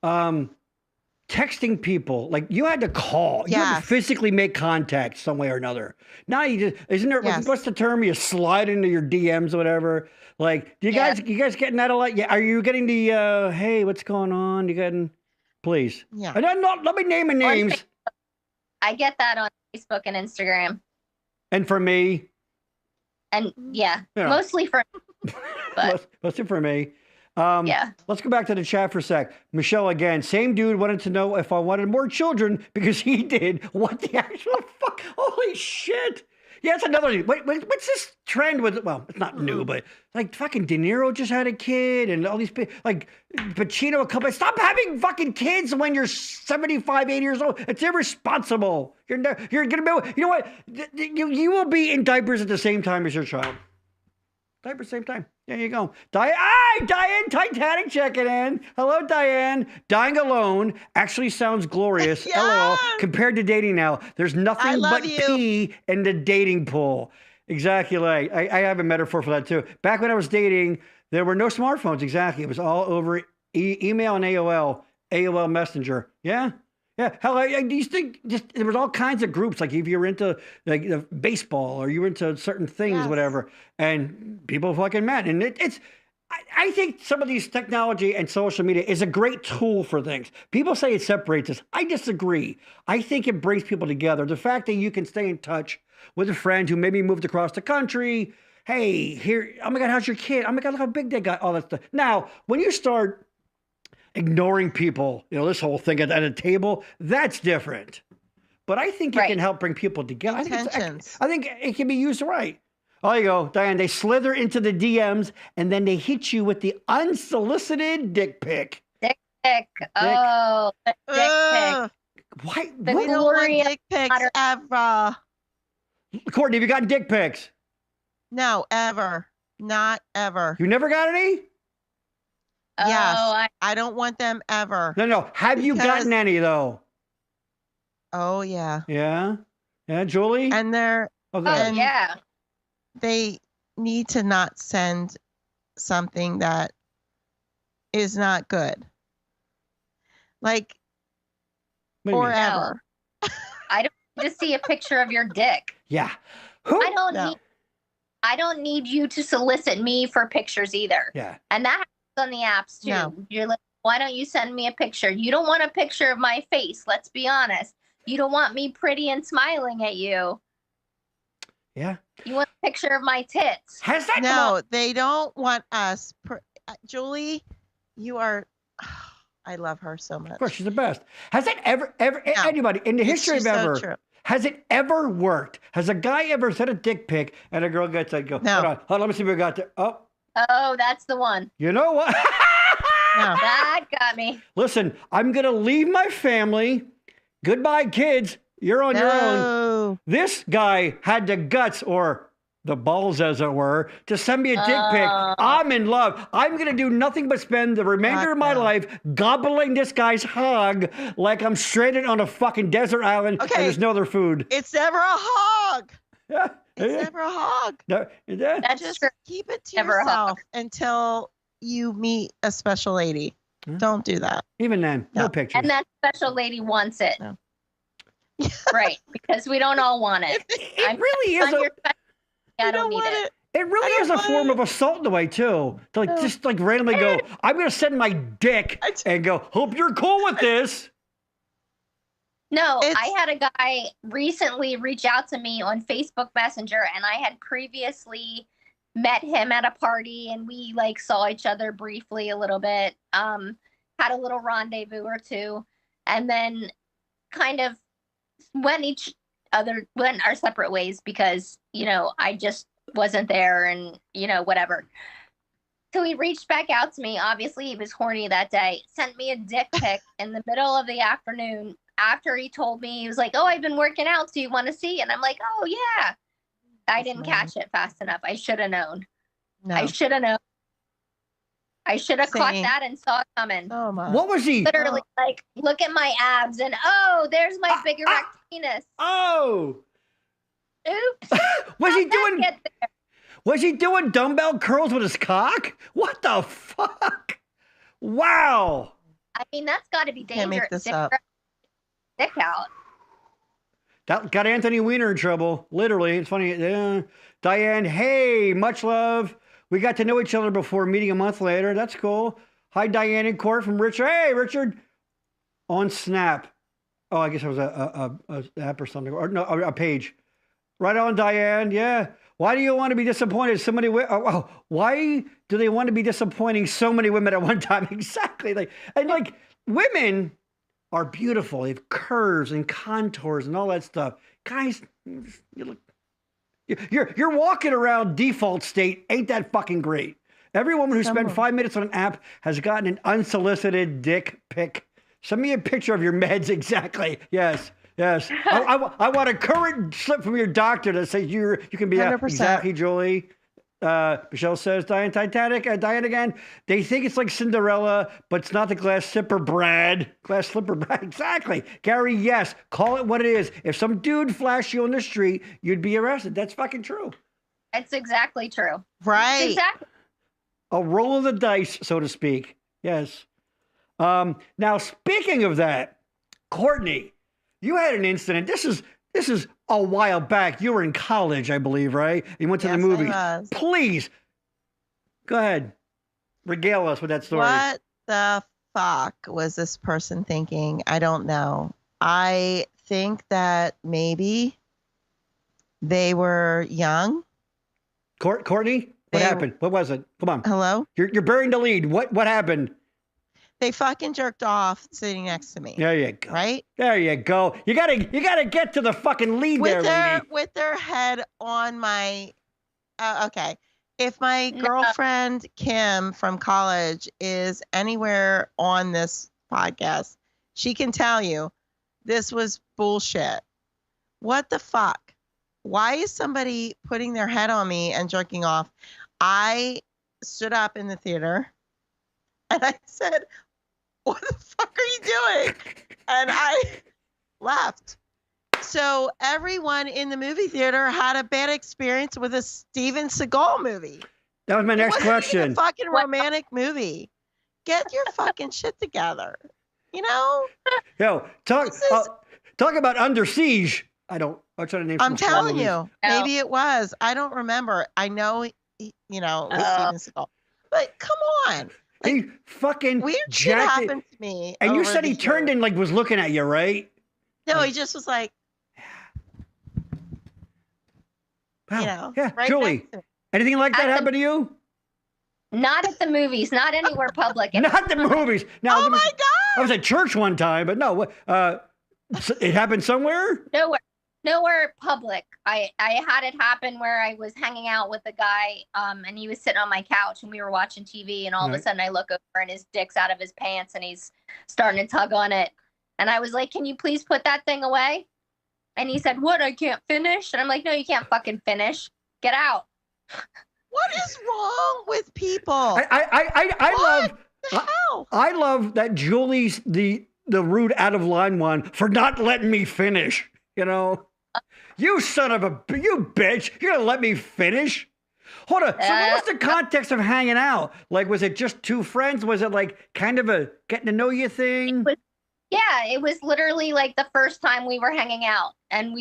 B: texting people. Like, you had to call. You had to physically make contact some way or another. Now you just, isn't there, what's the term? You slide into your DMs or whatever. Like, do you guys getting that a lot? Yeah. Are you getting the, hey, what's going on? You getting, please.
C: Yeah.
B: And then let me name names.
D: I get that on Facebook and Instagram.
B: And for me.
D: And mostly for but
B: mostly for me. Let's go back to the chat for a sec. Michelle again. Same dude wanted to know if I wanted more children because he did. What the actual fuck? Holy shit. Yeah, that's another thing. Wait, what's this trend with, well, it's not new, but like fucking De Niro just had a kid and all these people, like Pacino, a couple. Stop having fucking kids when you're 75, 80 years old. It's irresponsible. You're going to be, you know what? You will be in diapers at the same time as your child. Diapers, same time. There you go. Diane Titanic checking in. Hello, Diane. Dying alone actually sounds glorious. LOL. Compared to dating now, there's nothing but pee in the dating pool. Exactly. Like, I have a metaphor for that too. Back when I was dating, there were no smartphones. Exactly. It was all over email and AOL Messenger. Yeah. Yeah, hell, I used to just, there was all kinds of groups. Like if you were into like baseball or you were into certain things, whatever, and people fucking met. And I think some of these technology and social media is a great tool for things. People say it separates us. I disagree. I think it brings people together. The fact that you can stay in touch with a friend who maybe moved across the country. Hey, here, oh my God, how's your kid? Oh my God, look how big they got, all that stuff. Now, when you start ignoring people, this whole thing at a table, that's different. But I think it can help bring people together. I think it can be used right. Oh, there you go, Diane. They slither into the DMs and then they hit you with the unsolicited dick pic.
D: Dick pic. Oh, dick pic.
B: Why?
C: We don't want dick pics ever.
B: Courtney, have you gotten dick pics?
C: No, ever. Not ever.
B: You never got any?
C: Yes, I don't want them ever.
B: No. Have you gotten any though?
C: Oh yeah.
B: Yeah, Julie.
C: And they're they need to not send something that is not good. Like forever.
D: I don't need to see a picture of your dick.
B: Yeah.
D: I don't need you to solicit me for pictures either.
B: Yeah.
D: And that happens on the apps too. No. You're like, why don't you send me a picture? You don't want a picture of my face. Let's be honest. You don't want me pretty and smiling at you.
B: Yeah.
D: You want a picture of my tits.
B: Has that
C: No, they don't want us. Julie, you are. I love her so much.
B: Of course, she's the best. Has that ever anybody in the history of
C: she's so
B: ever?
C: true.
B: Has it ever worked? Has a guy ever sent a dick pic and a girl gets like, go,
C: No.
B: hold on, let me see what we got there.
D: Oh, that's the one.
B: You know what?
C: No.
D: That got me.
B: Listen, I'm going to leave my family. Goodbye, kids. You're on your own. This guy had the guts or the balls, as it were, to send me a dick pic. I'm in love. I'm going to do nothing but spend the remainder of my life gobbling this guy's hog like I'm stranded on a fucking desert island and there's no other food.
C: It's never a hog.
B: Yeah.
C: It's never a hog.
B: No, yeah.
D: That's
C: Just
D: true.
C: keep it to
D: Never a hog.
C: yourself until you meet a special lady. Don't do that.
B: Even then, no pictures.
D: And that special lady wants it.
C: No.
D: Right, because we don't all want it.
B: It really is.
D: I don't need it.
B: It really is a form of assault in a way too. To like just like randomly go, I'm gonna send my dick and go, hope you're cool with this.
D: No, I had a guy recently reach out to me on Facebook Messenger, and I had previously met him at a party, and we like saw each other briefly a little bit, had a little rendezvous or two, and then kind of went our separate ways because, you know, I just wasn't there and, you know, whatever. So he reached back out to me. Obviously, he was horny that day, sent me a dick pic in the middle of the afternoon after he told me. He was like, oh, I've been working out. Do you want to see? And I'm like, oh, yeah. I didn't catch it fast enough. I should have known.
C: No.
D: I should have known. I should have caught that and saw it coming.
C: Oh my.
B: What was he?
D: Literally, like, look at my abs and, oh, there's my big erect penis.
B: Oh.
D: Oops.
B: Was he doing dumbbell curls with his cock? What the fuck? Wow.
D: I mean, that's got to be
C: Can't make
D: dangerous.
C: this up.
D: Dick out.
B: That got Anthony Weiner in trouble. Literally. It's funny. Diane, hey, much love. We got to know each other before meeting a month later. That's cool. Hi, Diane and Court from Richard. Hey, Richard. On Snap. Oh, I guess it was a app or something. Or no, a page. Right on, Diane. Yeah. Why do you want to be disappointed? Why do they want to be disappointing so many women at one time? Exactly. Like women are beautiful. They have curves and contours and all that stuff. Guys, you're walking around default state. Ain't that fucking great? Every woman who spent 5 minutes on an app has gotten an unsolicited dick pic. Send me a picture of your meds. Exactly. Yes. I want a current slip from your doctor that says you can be
C: 100%.
B: Exactly, Julie. Michelle says, Diane again. They think it's like Cinderella, but it's not the glass slipper Brad. Glass slipper Brad. Exactly. Gary, yes. Call it what it is. If some dude flashed you on the street, you'd be arrested. That's fucking true.
D: It's exactly true.
C: Right.
D: Exactly.
B: A roll of the dice, so to speak. Yes. Now, speaking of that, Courtney, you had an incident. This is a while back. You were in college, I believe, right? You went to the movies.
C: I was.
B: Please, go ahead. Regale us with that story.
C: What the fuck was this person thinking? I don't know. I think that maybe they were young.
B: Courtney, what happened? What was it? Come on.
C: Hello?
B: You're burying the lead. What happened?
C: They fucking jerked off sitting next to me.
B: There you go.
C: Right?
B: There you go. You gotta get to the fucking lead lady.
C: With their head on my. Okay. If my girlfriend Kim from college is anywhere on this podcast, she can tell you this was bullshit. What the fuck? Why is somebody putting their head on me and jerking off? I stood up in the theater and I said, what the fuck are you doing? And I left. So everyone in the movie theater had a bad experience with a Steven Seagal movie.
B: That was my next question.
C: Even a fucking romantic movie. Get your fucking shit together. You know?
B: Yo, talk about Under Siege. What's that name?
C: I'm telling you, maybe it was. I don't remember. I know, it was Steven Seagal. But come on.
B: He fucking
C: weird shit happened to me.
B: And you said he turned and was looking at you, right?
C: No, he just was like,
B: Wow.
C: you know,
B: Yeah,
C: right
B: Julie,
C: next to me.
B: anything like that happen to you?
D: Not at the movies, not anywhere public.
B: Not the movies. Now,
C: Oh my
B: I
C: God.
B: was at church one time, but no, it happened somewhere?
D: Nowhere public. I had it happen where I was hanging out with a guy, and he was sitting on my couch and we were watching TV, and all of a sudden I look over and his dick's out of his pants and he's starting to tug on it. And I was like, "Can you please put that thing away?" And he said, "What? I can't finish?" And I'm like, "No, you can't fucking finish. Get out."
C: What is wrong with people?
B: I love
C: Hell?
B: I love that Julie's the rude out of line one for not letting me finish. You know, you son of you bitch! You're gonna let me finish? Hold on. So what was the context of hanging out? Like, was it just two friends? Was it like kind of a getting to know you thing?
D: It was literally like the first time we were hanging out, and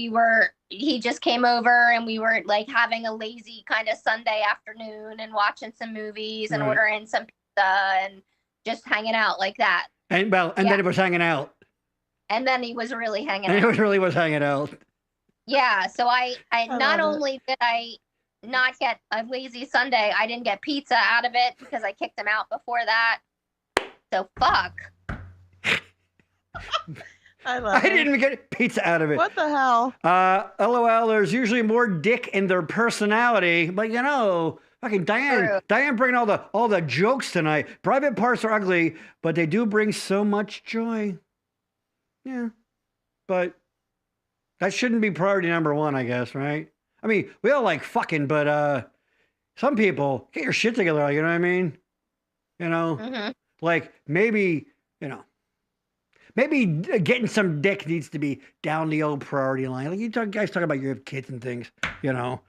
D: he just came over and we were like having a lazy kind of Sunday afternoon and watching some movies and ordering some pizza and just hanging out like that.
B: And then it was hanging out.
D: And then he was really hanging
B: And
D: out.
B: it really was hanging out.
D: Yeah. So I not
C: love it.
D: only did I not get a lazy Sunday, I didn't get pizza out of it because I kicked him out before that. So fuck.
C: I
B: didn't even get pizza out of it.
C: What the hell?
B: LOL, there's usually more dick in their personality. But you know, fucking
D: True.
B: Diane bringing all the jokes tonight. Private parts are ugly, but they do bring so much joy. Yeah. But that shouldn't be priority number one, I guess, right? I mean, we all like fucking, but some people get your shit together, you know what I mean? You know? Like maybe, you know, maybe getting some dick needs to be down the old priority line. Like guys talk about your kids and things, you know.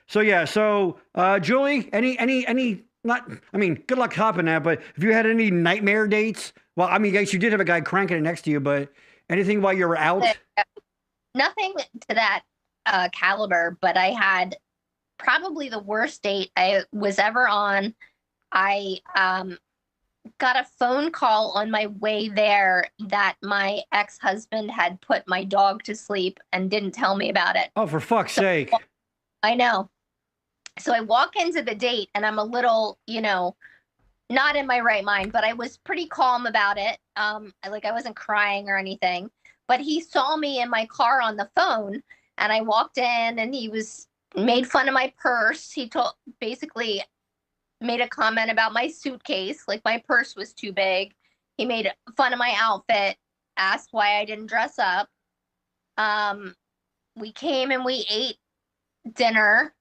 B: So Julie, any not, I mean, good luck hopping that, but have you had any nightmare dates? Well, I mean, guys, you did have a guy cranking it next to you, but anything while you were out?
D: Nothing to that caliber, but I had probably the worst date I was ever on. I got a phone call on my way there that my ex-husband had put my dog to sleep and didn't tell me about it.
B: Oh, for fuck's sake.
D: I know. So I walk into the date and I'm a little, you know, not in my right mind, but I was pretty calm about it. I wasn't crying or anything, but he saw me in my car on the phone and I walked in and he made fun of my purse. He basically made a comment about my suitcase, like my purse was too big. He made fun of my outfit, asked why I didn't dress up. We came and we ate dinner,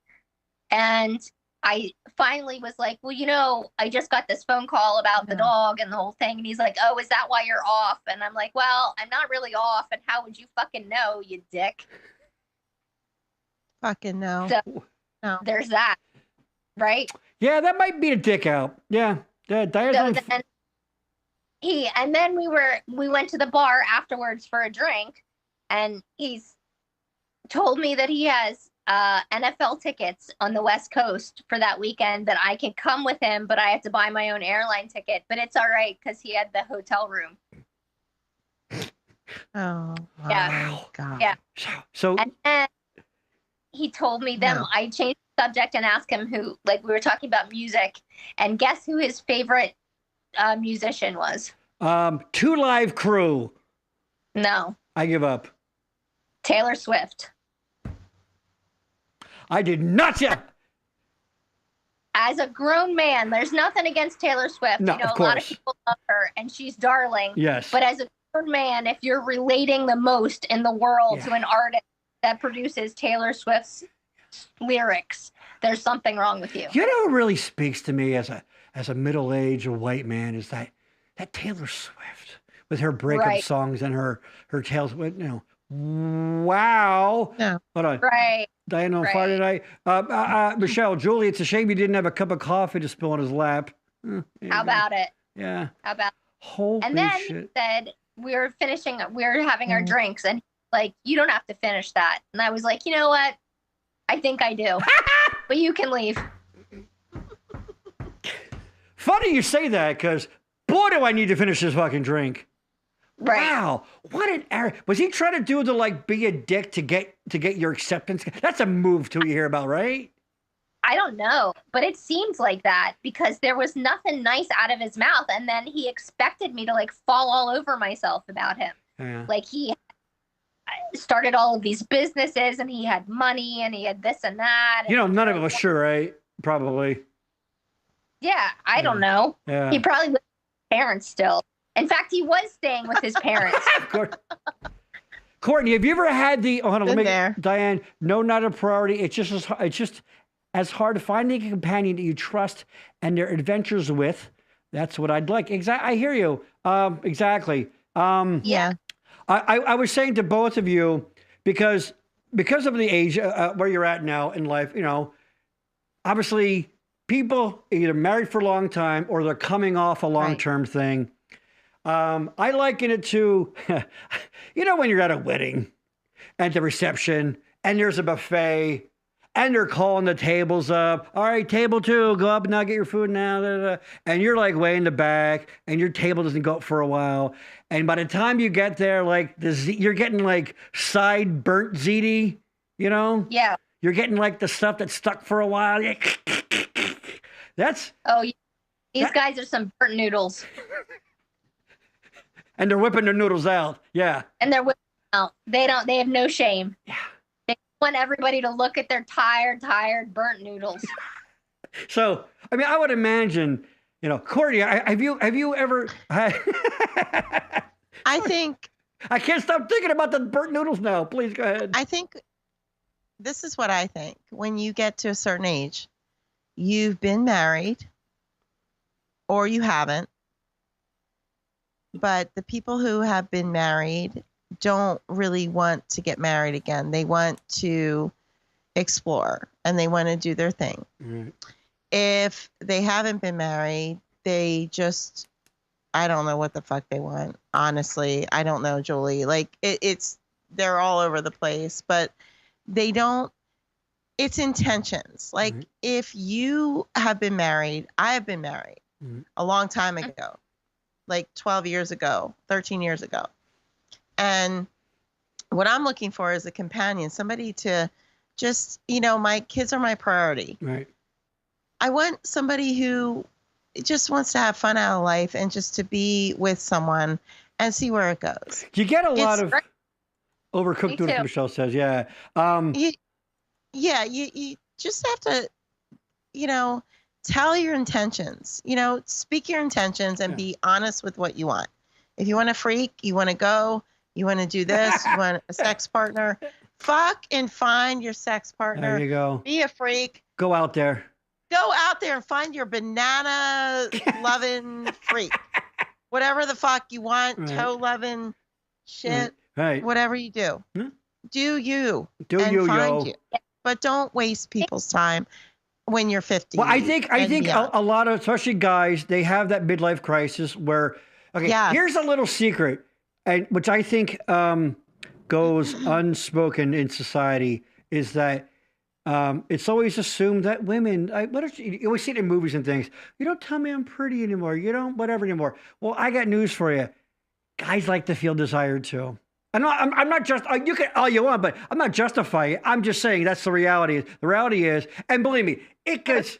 D: and I finally was like, well, you know, I just got this phone call about the dog and the whole thing. And he's like, oh, is that why you're off? And I'm like, well, I'm not really off. And how would you fucking know, you dick?
C: Fucking no.
D: So there's that, right?
B: Yeah, that might be a dick out. Yeah. And
D: then we went to the bar afterwards for a drink, and he's told me that he has NFL tickets on the West Coast for that weekend, that I can come with him, but I have to buy my own airline ticket. But it's all right because he had the hotel room.
C: Oh,
D: yeah.
C: God.
D: Yeah.
B: So
D: and then he told me I changed the subject and asked him who, like, we were talking about music, and guess who his favorite musician was?
B: 2 Live Crew.
D: No.
B: I give up.
D: Taylor Swift.
B: I did not.
D: As a grown man, there's nothing against Taylor Swift.
B: No,
D: you know,
B: of
D: a lot of
B: course.
D: people love her, and she's darling.
B: Yes.
D: But as a grown man, if you're relating the most in the world to an artist that produces Taylor Swift's lyrics, there's something wrong with you.
B: You know what really speaks to me as a middle-aged white man is that Taylor Swift with her breakup songs and her tales. You know, wow.
C: No.
B: Hold on.
D: Right.
B: Diana on Friday night. Michelle, Julie, it's a shame you didn't have a cup of coffee to spill on his lap.
D: How about it?
B: Yeah.
D: How about
B: Holy
D: And then
B: shit.
D: he said, we were having our drinks, and like, you don't have to finish that. And I was like, you know what? I think I do. But you can leave.
B: Funny you say that, because boy, do I need to finish this fucking drink.
D: Right.
B: Wow, what an error! Was he trying to do to like be a dick to get your acceptance? That's a move too. You hear about, right?
D: I don't know, but it seemed like that because there was nothing nice out of his mouth, and then he expected me to like fall all over myself about him.
B: Yeah.
D: Like he started all of these businesses, and he had money, and he had this and that. And
B: You know, none of us sure, right? Probably.
D: yeah, I don't know.
B: Yeah.
D: He probably was with his parents still. In fact, he was staying with his parents.
B: Of course. Courtney, have you ever had the? Oh, hold on, let me.
C: there.
B: Diane, no, not a priority. It's just as hard finding a companion that you trust and their adventures with. That's what I'd like. Exactly. I hear you. Exactly.
C: Yeah.
B: I was saying to both of you because of the age where you're at now in life, you know, obviously people either married for a long time or they're coming off a long-term thing. I liken it to, you know, when you're at a wedding and the reception and there's a buffet and they're calling the tables up. All right, table 2, go up and now get your food now. Da, da, da. And you're like way in the back and your table doesn't go up for a while. And by the time you get there, like you're getting like side burnt ziti, you know?
D: Yeah.
B: You're getting like the stuff that's stuck for a while. That's.
D: Oh, these guys are some burnt noodles.
B: And they're whipping their noodles out. Yeah.
D: And they're whipping out. They have no shame.
B: Yeah.
D: They want everybody to look at their tired, burnt noodles.
B: So, I mean, I would imagine, you know, Courtney, have you ever had...
C: I think
B: I can't stop thinking about the burnt noodles now. Please go ahead.
C: I think this is what I think. When you get to a certain age, you've been married or you haven't. But the people who have been married don't really want to get married again. They want to explore and they want to do their thing.
B: Right.
C: If they haven't been married, they just, I don't know what the fuck they want. Honestly, I don't know, Julie. Like they're all over the place, but they don't, it's intentions. Like if you have been married, I have been married a long time ago. Like 12 years ago, 13 years ago. And what I'm looking for is a companion, somebody to just, you know, my kids are my priority.
B: Right.
C: I want somebody who just wants to have fun out of life and just to be with someone and see where it goes.
B: You get a lot of overcooked noodles, Michelle says. Yeah.
C: You just have to, you know, tell your intentions, you know, speak your intentions and be honest with what you want. If you want to freak, you want to go, you want to do this, you want a sex partner, fuck and find your sex partner.
B: There you go.
C: Be a freak.
B: Go out there.
C: Go out there and find your banana loving freak. Whatever the fuck you want, toe loving shit, whatever you do. Do you.
B: Find
C: you. But don't waste people's time. When you're 50.
B: Well, I think a lot of, especially guys, they have that midlife crisis where, here's a little secret, and which I think goes unspoken in society, is that it's always assumed that women, you always see it in movies and things, you don't tell me I'm pretty anymore, you don't whatever anymore. Well, I got news for you. Guys like to feel desired too. I'm not just, you can all you want, but I'm not justifying it. I'm just saying that's the reality. The reality is, and believe me, it goes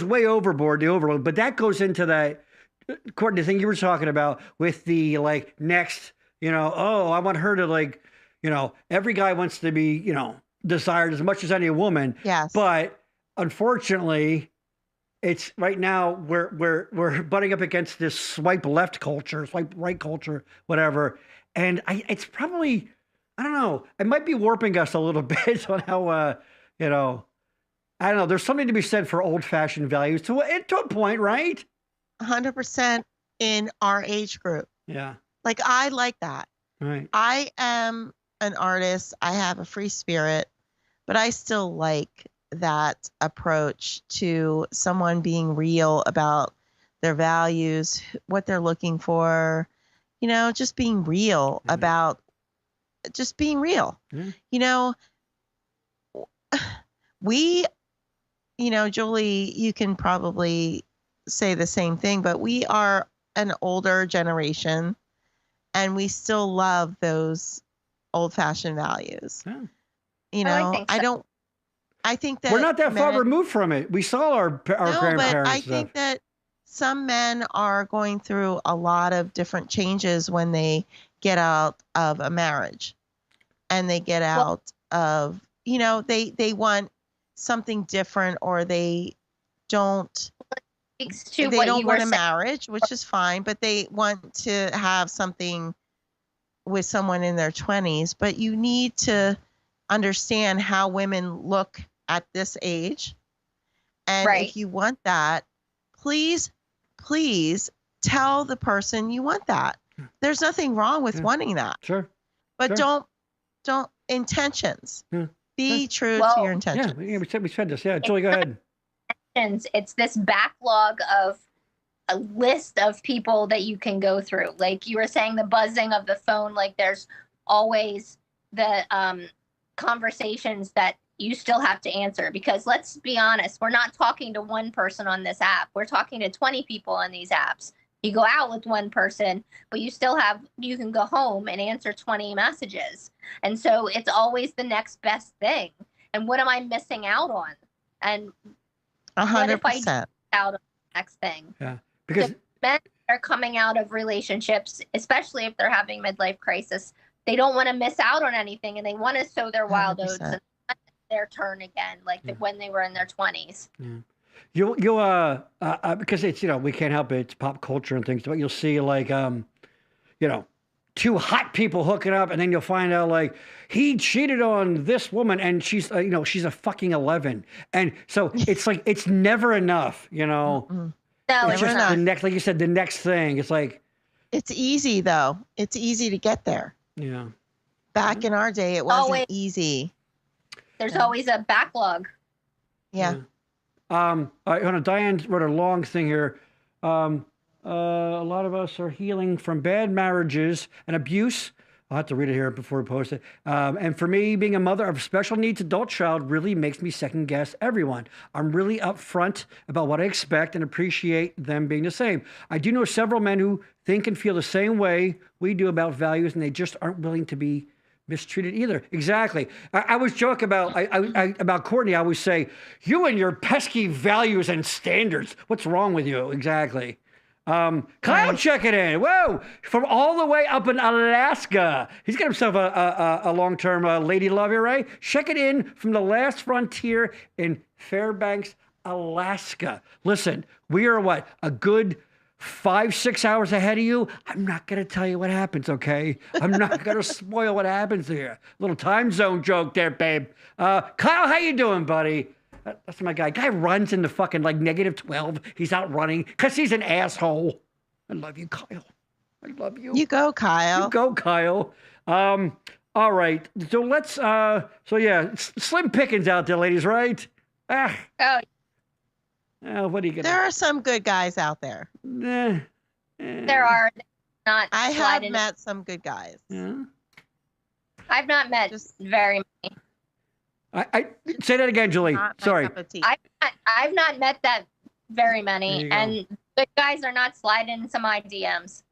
B: way overboard, the overload, but that goes into that, Courtney, the thing you were talking about with the like next, you know, oh, I want her to like, you know, every guy wants to be, you know, desired as much as any woman.
C: Yes.
B: But unfortunately, it's right now we're butting up against this swipe left culture, swipe right culture, whatever. And it's probably, I don't know, it might be warping us a little bit on how, you know, I don't know. There's something to be said for old fashioned values to a point, right?
C: 100% in our age group.
B: Yeah.
C: Like I like that.
B: Right.
C: I am an artist. I have a free spirit, but I still like that approach to someone being real about their values, what they're looking for, you know, just being real about just being real. You know, you know, Julie, you can probably say the same thing, but we are an older generation, and we still love those old-fashioned values.
B: Yeah.
C: You know,
D: think so.
C: I think that
B: We're not that far
C: men-
B: removed from it. We saw our
C: No,
B: grandparents.
C: but I
B: stuff.
C: think that some men are going through a lot of different changes when they get out of a marriage, and they get out of, you know, they want something different, or they don't
D: Speaks to
C: they
D: what
C: don't
D: you were
C: want a
D: saying.
C: marriage, which is fine, but they want to have something with someone in their 20s. But you need to understand how women look at this age. And
D: Right.
C: if you want that, please tell the person you want that. There's nothing wrong with
B: Yeah.
C: wanting that.
B: Sure.
C: But
B: Sure.
C: don't intentions.
B: Yeah.
C: Be true
D: Well,
C: to your
B: Yeah,
C: intentions.
B: we said this. Yeah, Julie, go ahead.
D: It's this backlog of a list of people that you can go through. Like you were saying, the buzzing of the phone, like there's always the conversations that you still have to answer, because let's be honest, we're not talking to one person on this app. We're talking to 20 people on these apps. You go out with one person, but you can go home and answer 20 messages. And so it's always the next best thing. And what am I missing out on? And what if I
C: 100%.
D: out of the next thing?
B: Yeah, because
D: Men are coming out of relationships, especially if they're having midlife crisis. They don't want to miss out on anything, and they want to sow their wild oats
C: 100%.
D: and want their turn again, like when they were in their 20s.
B: you'll because it's, you know, we can't help it. It's pop culture and things, but you'll see like you know, two hot people hooking up, and then you'll find out like he cheated on this woman, and she's you know, she's a fucking 11, and so it's like it's never enough, you know.
C: Mm-mm.
D: No,
B: It's
D: it's
B: just
C: not.
B: the next, like you said, the next thing. It's like,
C: It's easy, though. It's easy to get there.
B: yeah.
C: Back in our day, it wasn't
D: Always.
C: easy.
D: There's always a backlog.
C: Yeah.
B: All right, hold on. Diane wrote a long thing here. A lot of us are healing from bad marriages and abuse. I'll have to read it here before we post it. And for me, being a mother of a special needs adult child really makes me second guess everyone. I'm really upfront about what I expect and appreciate them being the same. I do know several men who think and feel the same way we do about values, and they just aren't willing to be mistreated either. Exactly. I always joke about about Courtney. I always say, you and your pesky values and standards. What's wrong with you? Exactly. Kyle checking in. Whoa, from all the way up in Alaska. He's got himself a long-term lady love here, right? Checking in from the last frontier in Fairbanks, Alaska. Listen, we are what, a good 5-6 hours ahead of you. I'm not going to tell you what happens, okay? I'm not going to spoil what happens here. Little time zone joke there, babe. Kyle, how you doing, buddy? That's my guy. Guy runs into fucking like -12. He's out running because he's an asshole. I love you, Kyle. I love you.
C: You go, Kyle.
B: You go, Kyle. All right. So let's, so yeah, slim pickings out there, ladies, right? Ah.
D: Oh,
B: What are you going to
C: There are some good guys out there.
D: there are not.
C: I have
D: sliding-
C: met some good guys.
B: Yeah.
D: I've not met
C: Just-
D: very many.
B: I say that again, Julie.
C: Not my
B: Sorry.
C: cup of tea.
D: I've not met that very
B: There
D: many,
B: you go.
D: and the guys are not sliding into my DMs.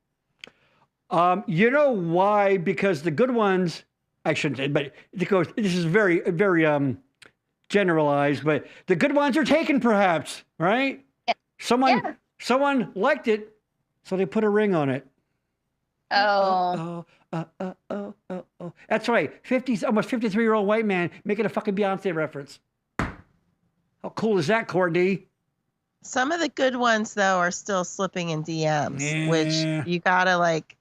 B: You know why? Because the good ones, I shouldn't say, but this is very, very generalized, but the good ones are taken, perhaps, right?
D: Yeah.
B: Someone liked it, so they put a ring on it.
D: Oh,
B: Oh. That's right. Almost 53-year-old white man making a fucking Beyonce reference. How cool is that, Courtney?
C: Some of the good ones, though, are still slipping in DMs,
B: Yeah.
C: which you gotta like,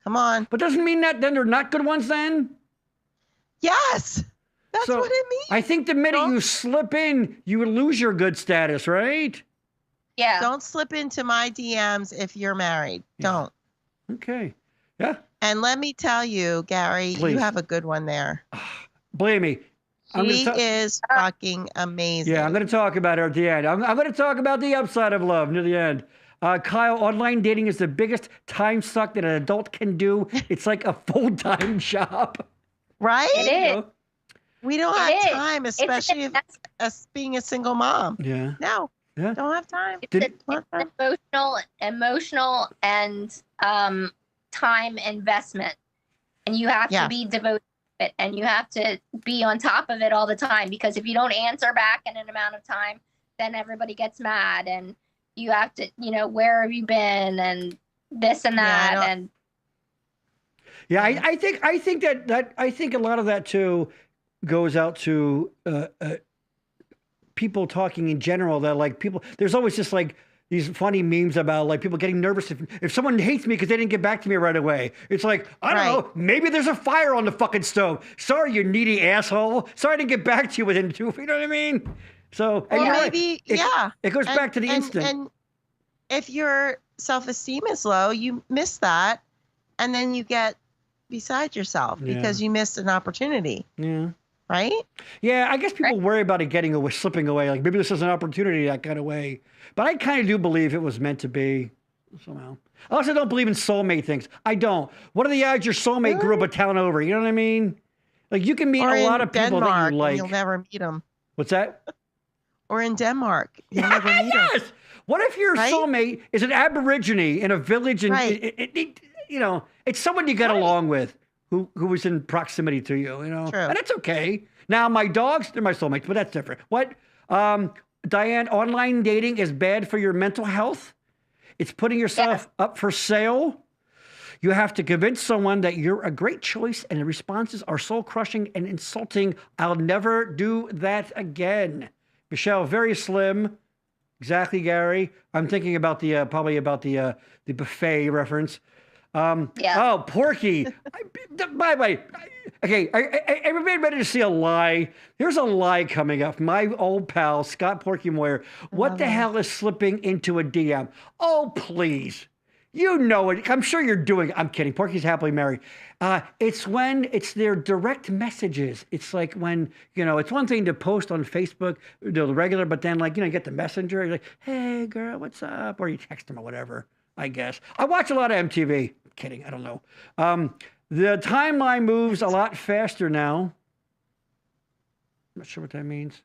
C: come on.
B: But doesn't mean that then they're not good ones then?
C: Yes, that's
B: So,
C: what it means.
B: I think the minute
C: Don't-
B: you slip in, you lose your good status, right?
D: yeah.
C: Don't slip into my DMs if you're married.
B: Yeah.
C: Don't.
B: Okay. Yeah.
C: And let me tell you, Gary,
B: Please.
C: you have a good one there.
B: Believe me.
C: She is fucking amazing.
B: Yeah, I'm going to talk about her at the end. I'm going to talk about the upside of love near the end. Kyle, online dating is the biggest time suck that an adult can do. It's like a full-time job.
C: Right?
D: It
B: You
D: is.
B: know?
C: We don't
D: It
C: have
D: is.
C: time,
D: It's
C: especially if, as being a single mom.
B: Yeah.
C: No.
B: Yeah.
C: Don't have time.
D: It's emotional and time investment, and you have to be devoted to it, and you have to be on top of it all the time, because if you don't answer back in an amount of time, then everybody gets mad, and you have to, where have you been, and this and that, and
B: I think a lot of that too goes out to people talking in general, that like people, there's always just like these funny memes about like people getting nervous if someone hates me because they didn't get back to me right away. It's like, I don't know, maybe there's a fire on the fucking stove. Sorry, you needy asshole. Sorry I didn't get back to you within 2, you know what I mean? So, and
C: maybe,
B: it goes back to the instant.
C: And if your self-esteem is low, you miss that, and then you get beside yourself because you missed an opportunity. Yeah. Right?
B: Yeah, I guess people worry about it slipping away. Like, maybe this is an opportunity that got away. But I kind of do believe it was meant to be somehow. I also don't believe in soulmate things. I don't. What are the odds your soulmate grew up a town over? You know what I mean? Like, you can meet a lot of people that you like.
C: You'll never meet them.
B: What's that?
C: Or in Denmark. You'll never meet them.
B: What if your soulmate is an Aborigine in a village and it's someone you get along with who was in proximity to you, True. And that's okay. Now, my dogs, they're my soulmates, but that's different. What? Diane, online dating is bad for your mental health. It's putting yourself up for sale. You have to convince someone that you're a great choice, and the responses are soul-crushing and insulting. I'll never do that again. Michelle, very slim. Exactly, Gary. I'm thinking about the probably about the buffet reference. Oh, Porky. By the way, okay, everybody ready to see a lie? Here's a lie coming up. My old pal, Scott Porky Moyer. What the hell is slipping into a DM? Oh, please. You know it. I'm sure you're doing it. I'm kidding. Porky's happily married. It's when it's their direct messages. It's like when, it's one thing to post on Facebook, the regular, but then like, you get the messenger. You're like, hey, girl, what's up? Or you text them or whatever, I guess. I watch a lot of MTV. Kidding. I don't know. The timeline moves a lot faster now. I'm not sure what that means.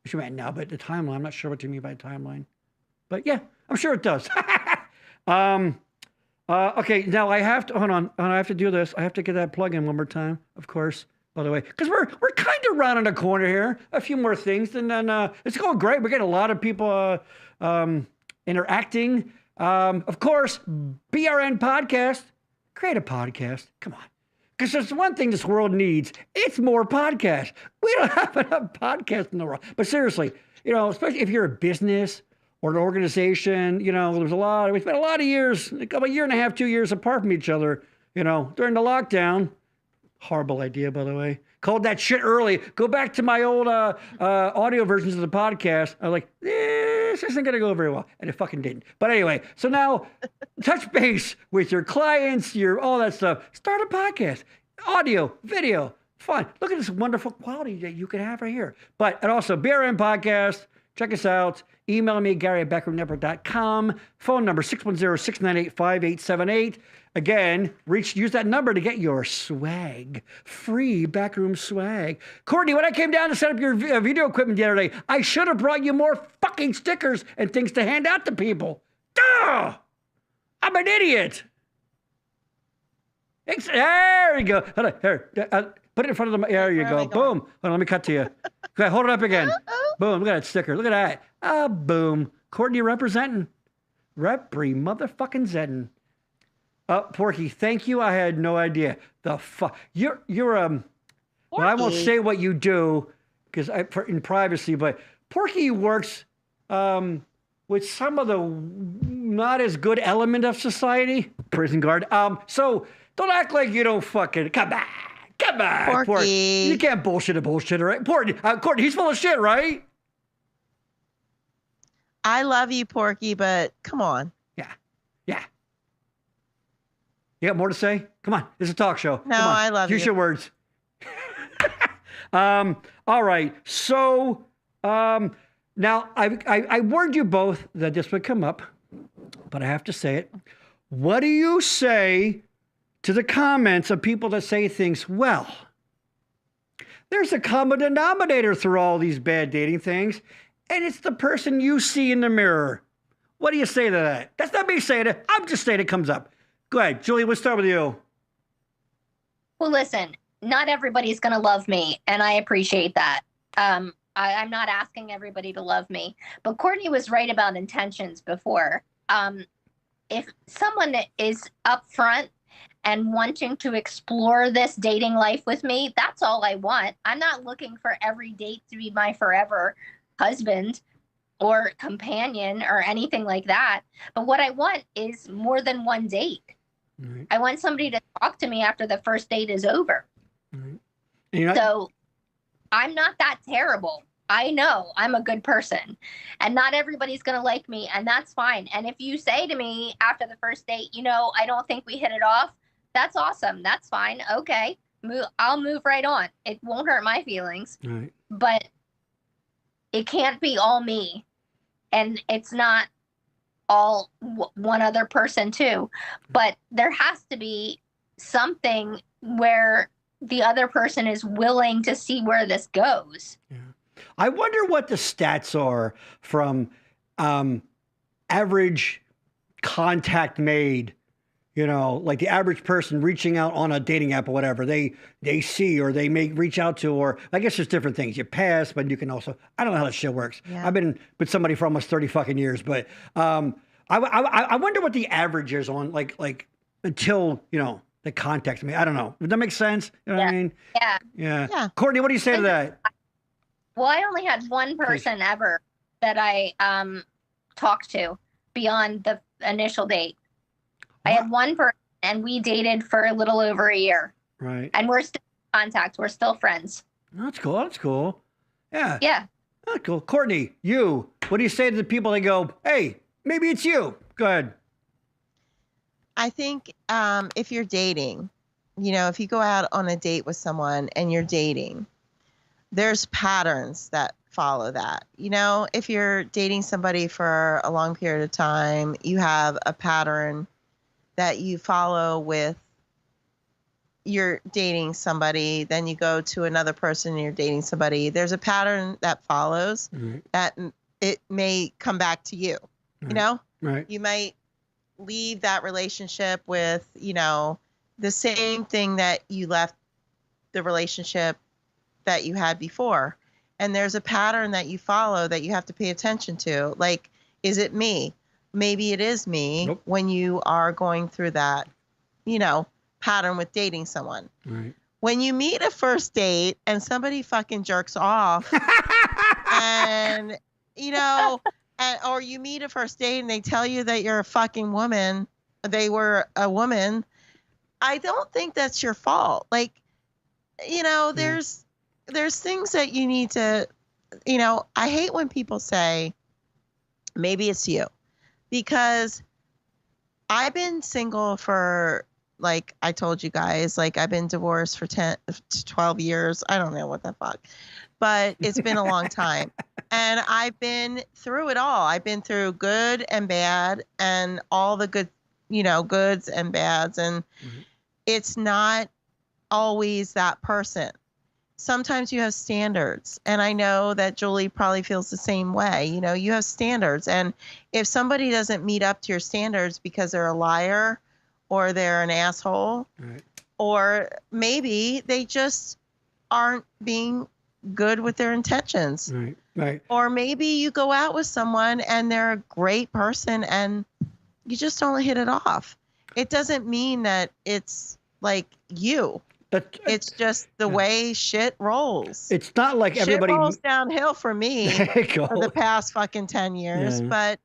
B: She meant now, but the timeline, I'm not sure what you mean by timeline. But yeah, I'm sure it does. Okay, now I have to, hold on, I have to do this. I have to get that plug in one more time, of course, by the way, because we're kind of rounding the corner here. A few more things, and then it's going great. We're getting a lot of people interacting. Of course, BRN podcast. Create a podcast. Come on. Because there's one thing this world needs. It's more podcasts. We don't have enough podcasts in the world. But seriously, especially if you're a business or an organization, we spent a lot of years, a year and a half, 2 years apart from each other, during the lockdown. Horrible idea, by the way. Called that shit early. Go back to my old audio versions of the podcast. I was like, this isn't going to go very well. And it fucking didn't. But anyway, so now touch base with your clients, all that stuff. Start a podcast. Audio, video, fun. Look at this wonderful quality that you can have right here. And also, BRN Podcast. Check us out. Email me, Gary@backroomnetwork.com. Phone number 610-698-5878. Again, use that number to get your swag. Free backroom swag. Courtney, when I came down to set up your video equipment the other day, I should have brought you more fucking stickers and things to hand out to people. Duh! I'm an idiot. There you go. Hold on, here. Put it in front of the. There you go. Boom. Hold on, let me cut to you. Okay, hold it up again. Boom. Look at that sticker. Look at that. Boom. Courtney representing. Motherfucking Zedden. Porky, thank you. I had no idea. The fuck. You're well, I won't say what you do because in privacy, but Porky works with some of the not as good element of society. Prison guard. So don't act like you don't fucking come on. Come on, Porky. You can't bullshit a bullshitter, right? Courtney, he's full of shit, right?
C: I love you, Porky, but come on.
B: Yeah. You got more to say? Come on. It's a talk show.
C: No, I love you.
B: Use your words. All right. So now I warned you both that this would come up, but I have to say it. What do you say to the comments of people that say things, there's a common denominator through all these bad dating things, and it's the person you see in the mirror. What do you say to that? That's not me saying it. I'm just saying it comes up. Go ahead, Julie, we'll start with you.
D: Well, listen, not everybody's going to love me, and I appreciate that. I'm not asking everybody to love me, but Courtney was right about intentions before. If someone is upfront and wanting to explore this dating life with me, that's all I want. I'm not looking for every date to be my forever husband or companion or anything like that. But what I want is more than one date. Right. I want somebody to talk to me after the first date is over. Right. So I'm not that terrible. I know I'm a good person, and not everybody's going to like me, and that's fine. And if you say to me after the first date, I don't think we hit it off, that's awesome. That's fine. Okay. I'll move right on. It won't hurt my feelings, right. But it can't be all me, and it's not all one other person too. But there has to be something where the other person is willing to see where this goes. Yeah.
B: I wonder what the stats are from average contact made, like the average person reaching out on a dating app or whatever they see or they may reach out to, or I guess there's different things. You pass, but you can also, I don't know how that shit works. Yeah. I've been with somebody for almost 30 fucking years, but I wonder what the average is on like until, they contact me. I don't know. Does that make sense? You know what I mean? Yeah. Courtney, what do you say to that?
D: Well, I only had one person ever that I talked to beyond the initial date. I had one person, and we dated for a little over a year.
B: Right.
D: And we're still in contact. We're still friends.
B: That's cool. Yeah.
D: Yeah.
B: That's cool. Courtney, what do you say to the people that go, hey, maybe it's you? Go ahead.
C: I think if you're dating, if you go out on a date with someone and you're dating, there's patterns that follow that. If you're dating somebody for a long period of time, you have a pattern that you follow with you're dating somebody, then you go to another person and you're dating somebody. There's a pattern that follows that it may come back to you,
B: Right.
C: You might leave that relationship with, the same thing that you left the relationship that you had before. And there's a pattern that you follow that you have to pay attention to. Like, is it me? Maybe it is me when you are going through that, pattern with dating someone.
B: Right.
C: When you meet a first date and somebody fucking jerks off and, or you meet a first date and they tell you that you're a fucking woman, they were a woman, I don't think that's your fault. Like, there's things that you need to, I hate when people say, maybe it's you, because I've been single for, like I told you guys, like I've been divorced for 10 to 12 years. I don't know what the fuck, but it's been a long time. And I've been through it all. I've been through good and bad and all the good, goods and bads. And it's not always that person. Sometimes you have standards. And I know that Julie probably feels the same way. You have standards. And if somebody doesn't meet up to your standards because they're a liar or they're an asshole, or maybe they just aren't being good with their intentions.
B: Right.
C: Or maybe you go out with someone and they're a great person and you just don't hit it off. It doesn't mean that it's like you. It's just the way shit rolls.
B: It's not like everybody
C: rolls downhill for me for the past fucking 10 years, but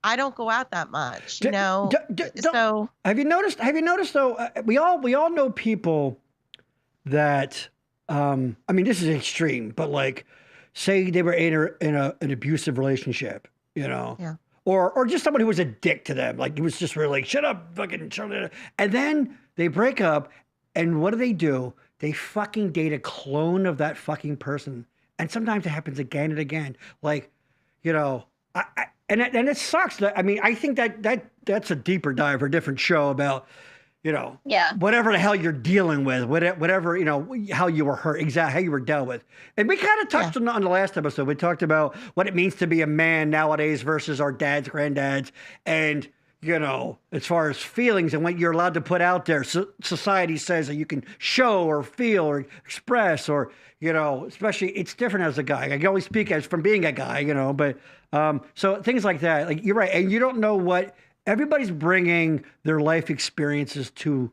C: I don't go out that much, So
B: have you noticed though? We all know people that. This is extreme, but like, say they were in an abusive relationship, or just someone who was a dick to them, like he was just really shut up, fucking shut up, and then they break up. And what do? They fucking date a clone of that fucking person. And sometimes it happens again and again. Like, and it sucks. I think that's a deeper dive for a different show about, whatever the hell you're dealing with, whatever, how you were hurt, exactly how you were dealt with. And we kind of touched on the last episode. We talked about what it means to be a man nowadays versus our dads, granddads, and, as far as feelings and what you're allowed to put out there. So society says that you can show or feel or express or, especially it's different as a guy. I can only speak as from being a guy, but so things like that. Like, you're right. And you don't know what everybody's bringing their life experiences to,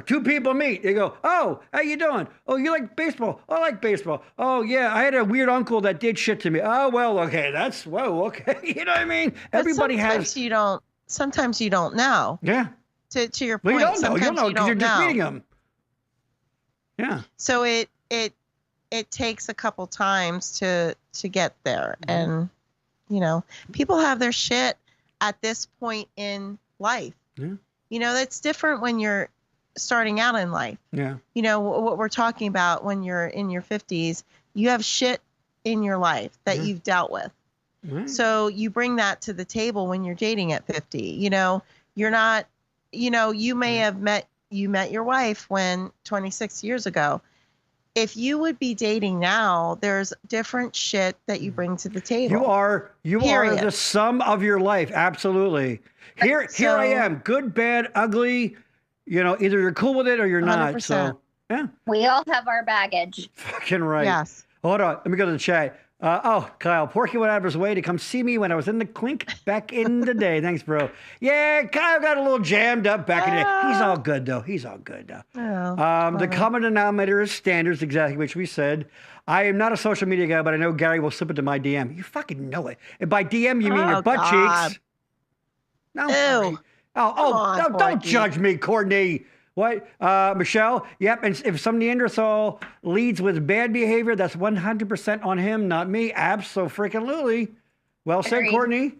B: two people meet. They go, oh, how you doing? Oh, you like baseball? Oh, I like baseball. Oh, yeah, I had a weird uncle that did shit to me. Oh, well, okay, okay. You know what I mean?
C: But
B: Everybody has.
C: Sometimes you don't know.
B: Yeah.
C: To your point.
B: Well, you don't know because you're just meeting them. Yeah.
C: So it takes a couple times to get there. And, people have their shit at this point in life. Yeah. That's different when you're starting out in life.
B: Yeah.
C: What we're talking about when you're in your 50s, you have shit in your life that you've dealt with. Right. So you bring that to the table when you're dating at 50. You're not, you may have met your wife when 26 years ago. If you would be dating now, there's different shit that you bring to the table.
B: You are the sum of your life. Absolutely. Here I am. Good, bad, ugly. Either you're cool with it or you're 100%. Not. So, yeah.
D: We all have our baggage.
B: Fucking right.
C: Yes.
B: Hold on. Let me go to the chat. Kyle, Porky went out of his way to come see me when I was in the clink back in the day. Thanks, bro. Yeah, Kyle got a little jammed up back in the day. He's all good, though. The common denominator is standards, exactly, which we said. I am not a social media guy, but I know Gary will slip into my DM. You fucking know it. And by DM, you mean your butt cheeks. No.
C: Ew.
B: Don't judge me, Courtney. What? Michelle? Yep. And if some Neanderthal leads with bad behavior, that's 100% on him, not me. Abso-freaking-lutely. Well said,
D: Agreed.
B: Courtney.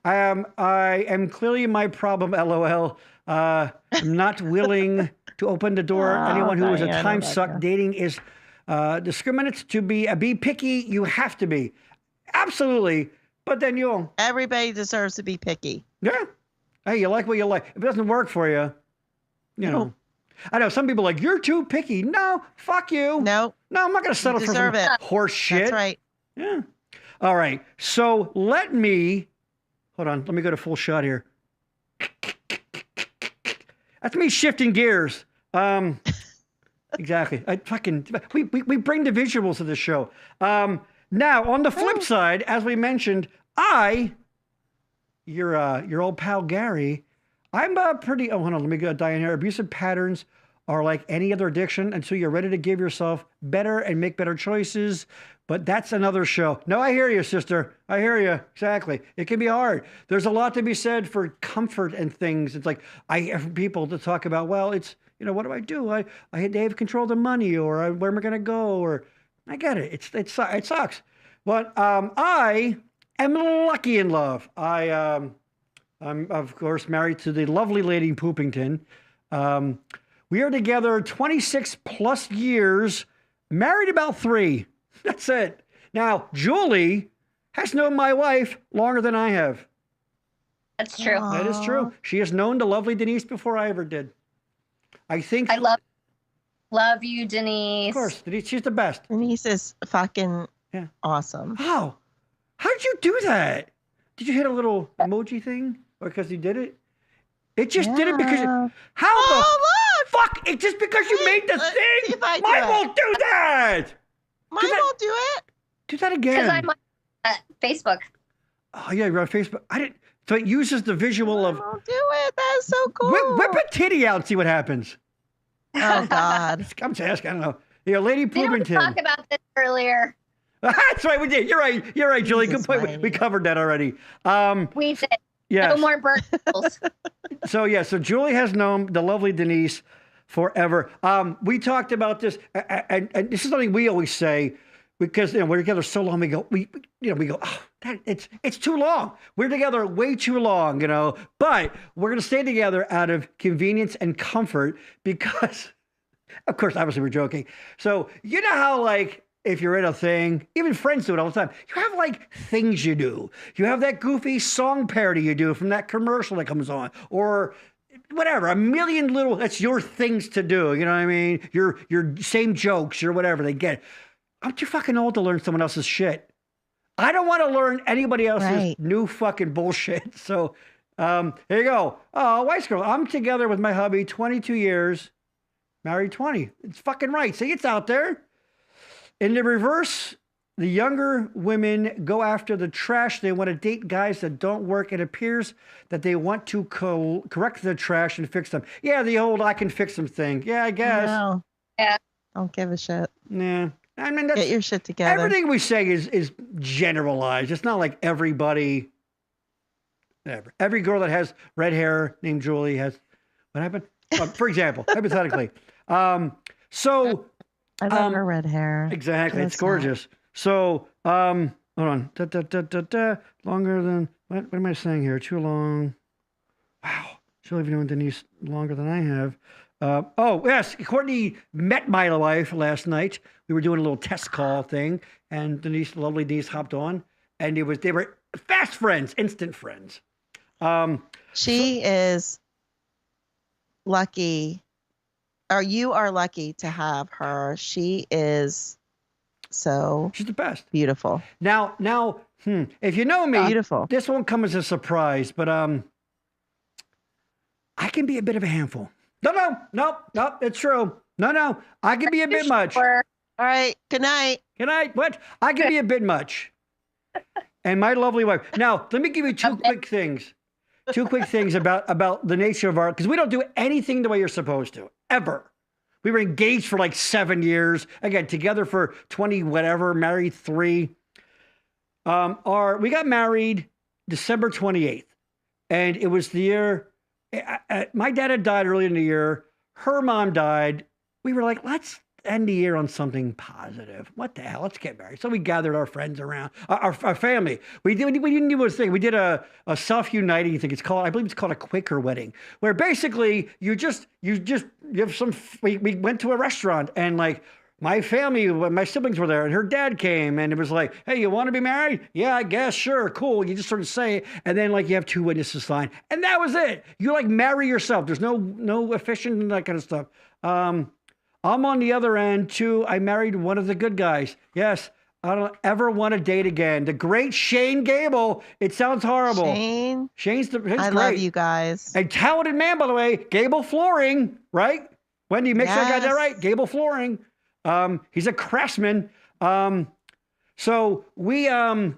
B: I am clearly my problem, LOL. I'm not willing to open the door. Anyone who is a time suck dating is discriminate. To be picky, you have to be. Absolutely. But then
C: everybody deserves to be picky.
B: Yeah. Hey, you like what you like. If it doesn't work for you, I know some people are like, you're too picky. No, fuck you.
C: No,
B: I'm not going to settle for some horse shit.
C: That's right.
B: Yeah. All right. So let me go to full shot here. That's me shifting gears. Exactly. We bring the visuals to the show. Now on the flip side, as we mentioned, your old pal Gary, I'm pretty. Oh, hold on. Let me go, Diane here. Abusive patterns are like any other addiction until you're ready to give yourself better and make better choices. But that's another show. No, I hear you, sister. I hear you. Exactly. It can be hard. There's a lot to be said for comfort and things. It's like I have people to talk about. Well, it's what do I do? They have control of the money, or where am I going to go? Or I get it. It sucks. But I am lucky in love. I'm, of course, married to the lovely lady Poopington. We are together 26 plus years, married about 3. That's it. Now, Julie has known my wife longer than I have.
D: That's true.
C: Aww.
B: That is true. She has known the lovely Denise before I ever did. I
D: love you, Denise.
B: Of course, Denise, she's the best.
C: Denise is fucking awesome.
B: How did you do that? Did you hit a little emoji thing? Or because you did it? It just did it because
C: look!
B: Fuck! It's just because you made the thing! Mine won't do that!
C: Mine won't do it?
B: Do that again.
D: Because I'm on Facebook.
B: Oh, yeah, you're on Facebook. I didn't... So it uses the visual of...
C: Won't do it. That is so cool.
B: Whip a titty out and see what happens.
C: Oh, God.
B: I'm just asking. I don't know. Lady Poopington.
D: We talked about this earlier.
B: That's right, we did. You're right, Julie. Good point. We covered that already.
D: We did.
B: Yes.
D: No more burgers.
B: So Julie has known the lovely Denise forever. We talked about this, and this is something we always say because we're together so long. We go, oh, it's too long. We're together way too long, But we're gonna stay together out of convenience and comfort because, of course, obviously we're joking. So you know how if you're in a thing, even friends do it all the time. You have things you do. You have that goofy song parody you do from that commercial that comes on, or whatever, a million little, that's your things to do. You know what I mean? Your same jokes or whatever they get. I'm too fucking old to learn someone else's shit. I don't want to learn anybody else's new fucking bullshit. So here you go. Oh, Weiss girl, I'm together with my hubby 22 years, married 20. It's fucking right. See, it's out there. In the reverse, the younger women go after the trash. They want to date guys that don't work. It appears that they want to correct the trash and fix them. Yeah, the old I can fix them thing. Yeah, I guess. No.
C: Yeah. Don't give a shit.
B: Yeah. I mean,
C: get your shit together.
B: Everything we say is generalized. It's not like everybody. Every girl that has red hair named Julie has. What happened? For example, hypothetically. So.
C: I love her red hair.
B: Exactly. It's gorgeous. So, hold on. Longer than, what am I saying here? Too long. Wow. She'll even know Denise longer than I have. Oh, yes. Courtney met my wife last night. We were doing a little test call thing, and lovely Denise hopped on, and they were fast friends, instant friends.
C: She is lucky, or you are lucky to have her. She is she's
B: the best.
C: Beautiful.
B: Now, if you know me,
C: beautiful.
B: This won't come as a surprise, but I can be a bit of a handful. No, it's true. No, I can be a bit much.
C: All right, good night.
B: Good night. What? I can be a bit much. And my lovely wife. Now, let me give you two quick things. Two quick things about the nature of because we don't do anything the way you're supposed to, ever. We were engaged for like 7 years. Again, together for 20 whatever, married 3. We got married December 28th. And it was the year, my dad had died early in the year. Her mom died. We were like, let's end the year on something positive. What the hell? Let's get married. So we gathered our friends around, our family. We didn't do a thing. We did a self-uniting thing. I believe it's called a Quaker wedding, where basically you have some. We went to a restaurant and like my family, my siblings were there, and her dad came, and it was like, hey, you want to be married? Yeah, I guess, sure, cool. You just sort of say it, and then like you have 2 witnesses sign, and that was it. You like marry yourself. There's no officiant and that kind of stuff. I'm on the other end, too. I married one of the good guys. Yes, I don't ever want to date again. The great Shane Gable. It sounds horrible. Shane's great.
C: I love you guys.
B: A talented man, by the way. Gable Flooring, right? Wendy, make sure I got that right. Gable Flooring. He's a craftsman. So we, so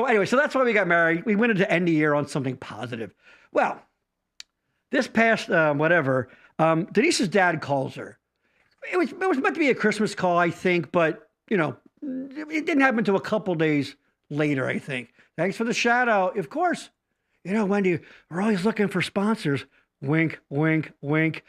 B: anyway, so that's why we got married. We wanted to end the year on something positive. Well, this past, Denise's dad calls her. It was meant to be a Christmas call, I think, but, it didn't happen until a couple days later, I think. Thanks for the shout out. Of course. Wendy, we're always looking for sponsors. Wink, wink, wink.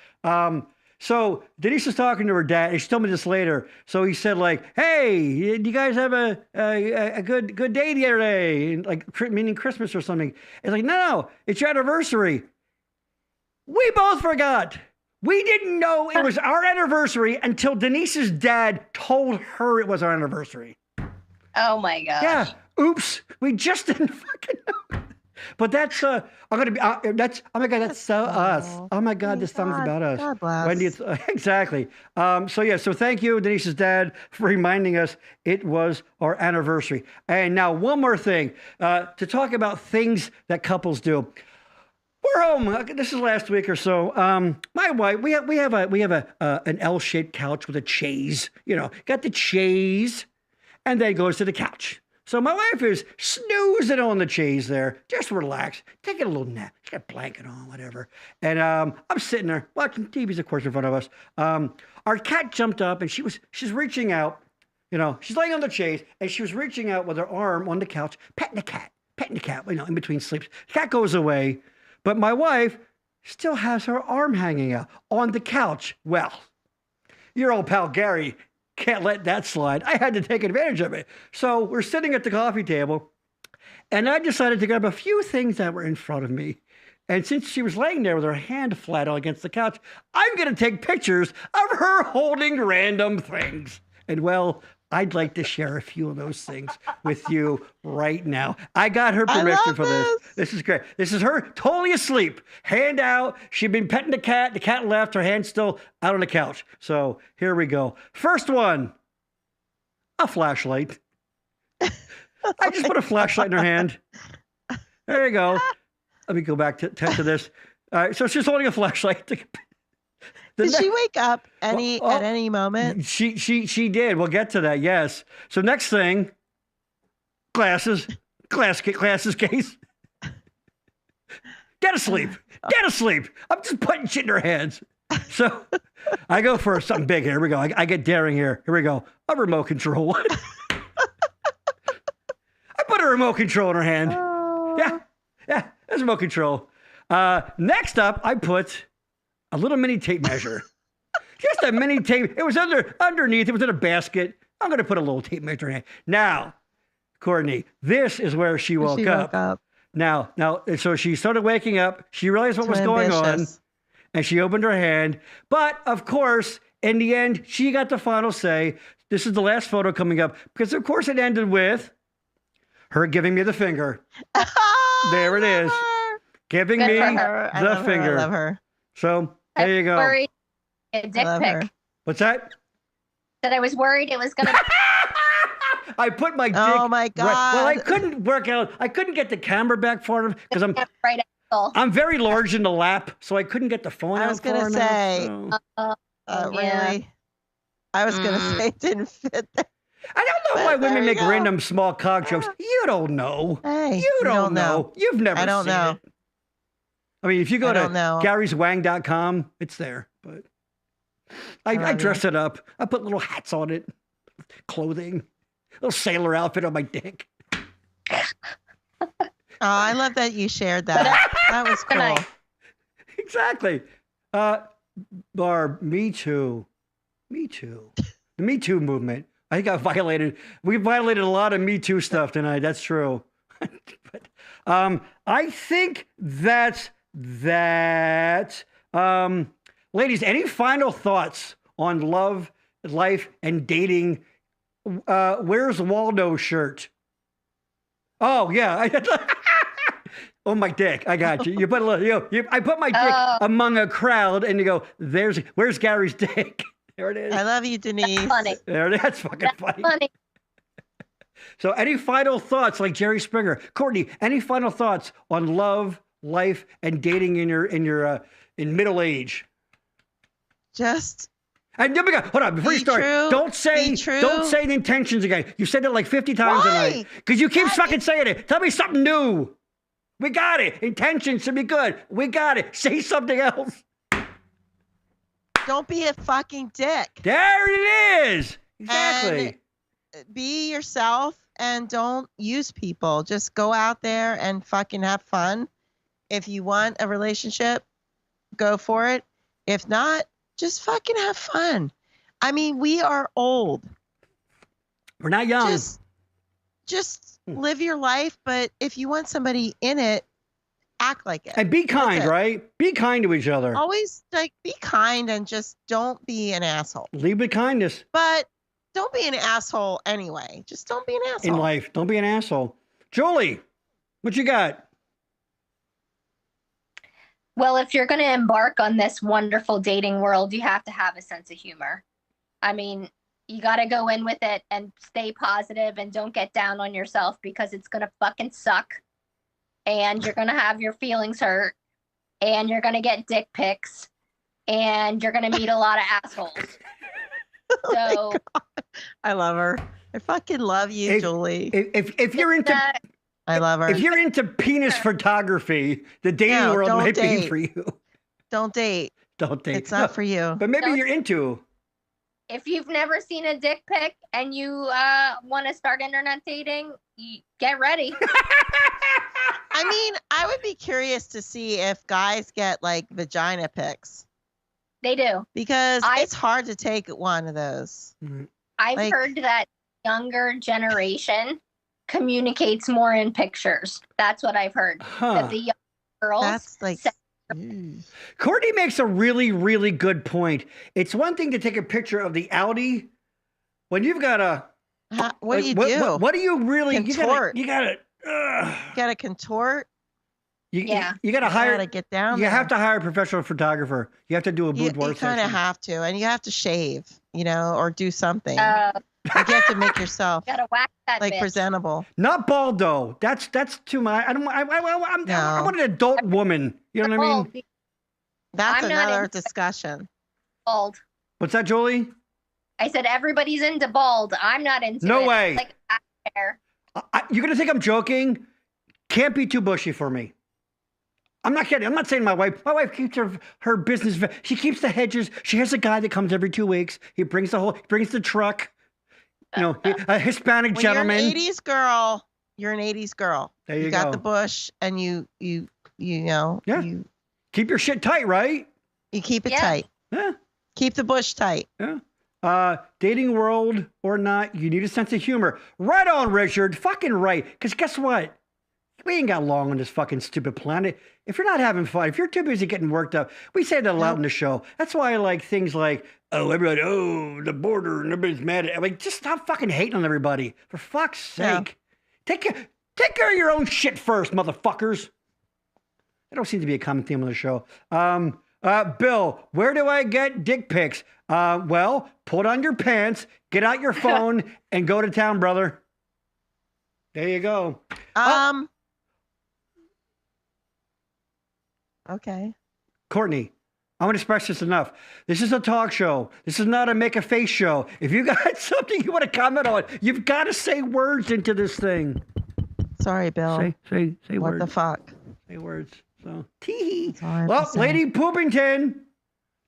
B: So Denise was talking to her dad, and she told me this later. So he said, like, hey, do you guys have a good day the other day? Like, meaning Christmas or something. It's like, no, it's your anniversary. We both forgot. We didn't know it was our anniversary until Denise's dad told her it was our anniversary.
D: Oh my gosh.
B: Yeah. Oops. We just didn't fucking know. But that's oh my God, that's so us. Oh my God, this song's about us.
C: God bless.
B: Wendy, it's exactly. So thank you, Denise's dad, for reminding us it was our anniversary. And now one more thing to talk about things that couples do. We're home. This is last week or so. My wife, we have an L-shaped couch with a chaise. Got the chaise, and then goes to the couch. So my wife is snoozing on the chaise there, just relax, taking a little nap. She's got a blanket on, whatever. And I'm sitting there watching TVs, of course, in front of us. Our cat jumped up, and she's reaching out. She's laying on the chaise, and she was reaching out with her arm on the couch, petting the cat, in between sleeps. The cat goes away. But my wife still has her arm hanging out on the couch. Well, your old pal Gary can't let that slide. I had to take advantage of it. So we're sitting at the coffee table, and I decided to grab a few things that were in front of me. And since she was laying there with her hand flat against the couch, I'm going to take pictures of her holding random things. And well, I'd like to share a few of those things with you right now. I got her permission for this. This is great. This is her totally asleep. Hand out. She'd been petting the cat. The cat left. Her hand's still out on the couch. So here we go. First one, a flashlight. I just put a flashlight in her hand. There you go. Let me go back to this. All right, so she's holding a flashlight.
C: Did she wake up at any moment?
B: She did. We'll get to that. Yes. So next thing, glasses case. Get asleep. Get asleep. I'm just putting shit in her hands. So I go for something big here. Here we go. I get daring here. Here we go. A remote control. I put a remote control in her hand. Yeah. That's remote control. Next up, I put a little mini tape measure. Just a mini tape. It was underneath. It was in a basket. I'm going to put a little tape measure in it. Now, Courtney, this is where she woke up. Now, so she started waking up. She realized what was going on. And she opened her hand. But, of course, in the end, she got the final say. This is the last photo coming up. Because, of course, it ended with her giving me the finger. There it is. Giving me the finger.
C: I love her.
B: So, there you go.
D: Worried a dick pic.
B: What's that?
D: That I was worried it was going to...
B: I put my dick...
C: Oh, my God.
B: Well, I couldn't work out. I couldn't get the camera back for him because I'm very large in the lap, so I couldn't get the phone out.
C: I was going to say... Really? I was going to say it didn't fit there.
B: I don't know why women make random small cock jokes. You don't know.
C: Hey,
B: you don't know. You've never seen it. I don't know. I mean, if you go to Gary'sWang.com, it's there. But I dress it up. I put little hats on it, clothing, little sailor outfit on my dick.
C: Oh, I love that you shared that. That was cool.
B: Exactly. Barb, me too. Me too. The Me Too movement. I think we violated a lot of Me Too stuff tonight. That's true. But I think that's that. Ladies, any final thoughts on love, life, and dating? Where's Waldo shirt? Oh, yeah. Oh, my dick. I got you. You put a little, I put my dick among a crowd and you go, where's Gary's dick? There it is.
C: I love you, Denise.
D: That's funny.
B: That's fucking funny. So any final thoughts, like Jerry Springer? Courtney, any final thoughts on love, life, and dating in middle age?
C: Just...
B: And hold on, before you start, don't say the intentions again. You said it like 50 times tonight. Because you keep fucking saying it. Tell me something new. We got it. Intentions should be good. We got it. Say something else.
C: Don't be a fucking dick.
B: There it is. Exactly.
C: And be yourself and don't use people. Just go out there and fucking have fun. If you want a relationship, go for it. If not, just fucking have fun. I mean, we are old.
B: We're not young.
C: Just live your life. But if you want somebody in it, act like it.
B: And be kind, right? Be kind to each other.
C: Always be kind and just don't be an asshole.
B: Lead with kindness.
C: But don't be an asshole anyway. Just don't be an asshole.
B: In life, don't be an asshole. Julie, what you got?
D: Well, if you're going to embark on this wonderful dating world, you have to have a sense of humor. I mean, you got to go in with it and stay positive and don't get down on yourself because it's going to fucking suck. And you're going to have your feelings hurt. And you're going to get dick pics. And you're going to meet a lot of assholes. So
C: I love her. I fucking love you, Julie.
B: If you're into...
C: I love her.
B: If you're into penis photography, the dating world might be for you.
C: Don't date.
B: Don't date.
C: It's not for you.
B: But maybe you're into.
D: If you've never seen a dick pic and you want to start internet dating, get ready.
C: I mean, I would be curious to see if guys get like vagina pics.
D: They do.
C: Because it's hard to take one of those.
D: I've heard that younger generation communicates more in pictures. That's what I've heard. That the young girls.
C: That's like.
B: Courtney makes a really, really good point. It's one thing to take a picture of the Audi when you've got a
C: What do you
B: what,
C: do?
B: What do you really?
C: Contort.
B: You gotta.
C: You gotta contort.
B: You gotta hire.
C: Gotta get down.
B: You have to hire a professional photographer. You have to do a boudoir
C: You kind of have to, and you have to shave, or do something. You have to make yourself
D: gotta whack that
C: like
D: bitch.
C: presentable.
B: Not bald though. That's too much. I want an adult woman. You know what I mean?
C: That's
D: I'm not
C: another
D: into
C: discussion.
D: Bald.
B: What's that, Julie?
D: I said everybody's into bald. I'm not into it.
B: No way.
D: Like, I don't care.
B: You're gonna think I'm joking? Can't be too bushy for me. I'm not kidding. I'm not saying my wife. My wife keeps her business. She keeps the hedges. She has a guy that comes every 2 weeks. He brings the truck. A Hispanic gentleman.
C: You're an 80s girl. You're an 80s girl.
B: There you
C: got
B: go.
C: the bush, and you
B: keep your shit tight, right?
C: You keep it tight.
B: Yeah.
C: Keep the bush tight.
B: Yeah. Dating world or not, you need a sense of humor. Right on, Richard. Fucking right. Because guess what? We ain't got long on this fucking stupid planet. If you're not having fun, if you're too busy getting worked up, we say that a lot in the show. That's why I like things like, the border, and everybody's mad at it. Like, just stop fucking hating on everybody. For fuck's sake. Yeah. Take care of your own shit first, motherfuckers. That don't seem to be a common theme on the show. Bill, where do I get dick pics? Well, put on your pants, get out your phone, and go to town, brother. There you go.
C: Okay.
B: Courtney, I'm going to express this enough. This is a talk show. This is not a make a face show. If you got something you want to comment on, you've got to say words into this thing.
C: Sorry, Bill.
B: Say
C: what
B: words.
C: What the fuck?
B: Say words. So, tee.
C: Well,
B: Lady Poopington,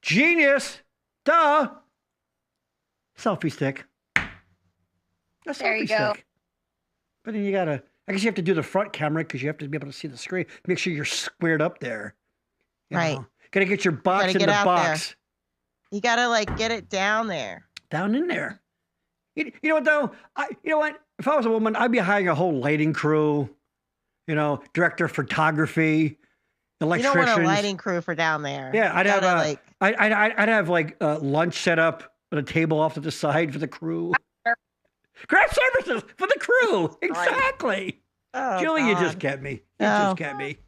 B: genius, duh. Selfie stick.
D: There you go.
B: Stick. But then I guess you have to do the front camera because you have to be able to see the screen. Make sure you're squared up there.
C: Right.
B: Gotta get your box in the box.
C: There. You gotta get it down there.
B: Down in there. You know what though? You know what? If I was a woman, I'd be hiring a whole lighting crew. Director of photography, electricians.
C: You don't want a lighting crew for down there.
B: Yeah, I'd have lunch set up at a table off to the side for the crew. Craft services for the crew. Exactly.
C: Oh,
B: Julie,
C: God.
B: You just get me. Just get me.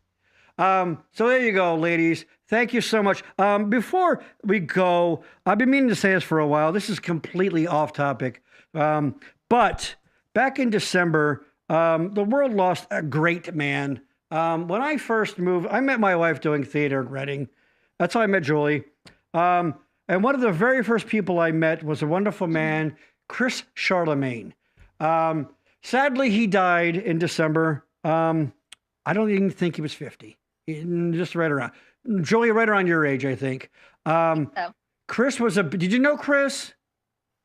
B: So there you go, ladies. Thank you so much. Before we go, I've been meaning to say this for a while. This is completely off topic. But back in December, the world lost a great man. When I first moved, I met my wife doing theater in Reading. That's how I met Julie. And one of the very first people I met was a wonderful man, Chris Charlemagne. Sadly, he died in December. I don't even think he was 50. Just right around. Julie, right around your age, I think. Chris was did you know Chris?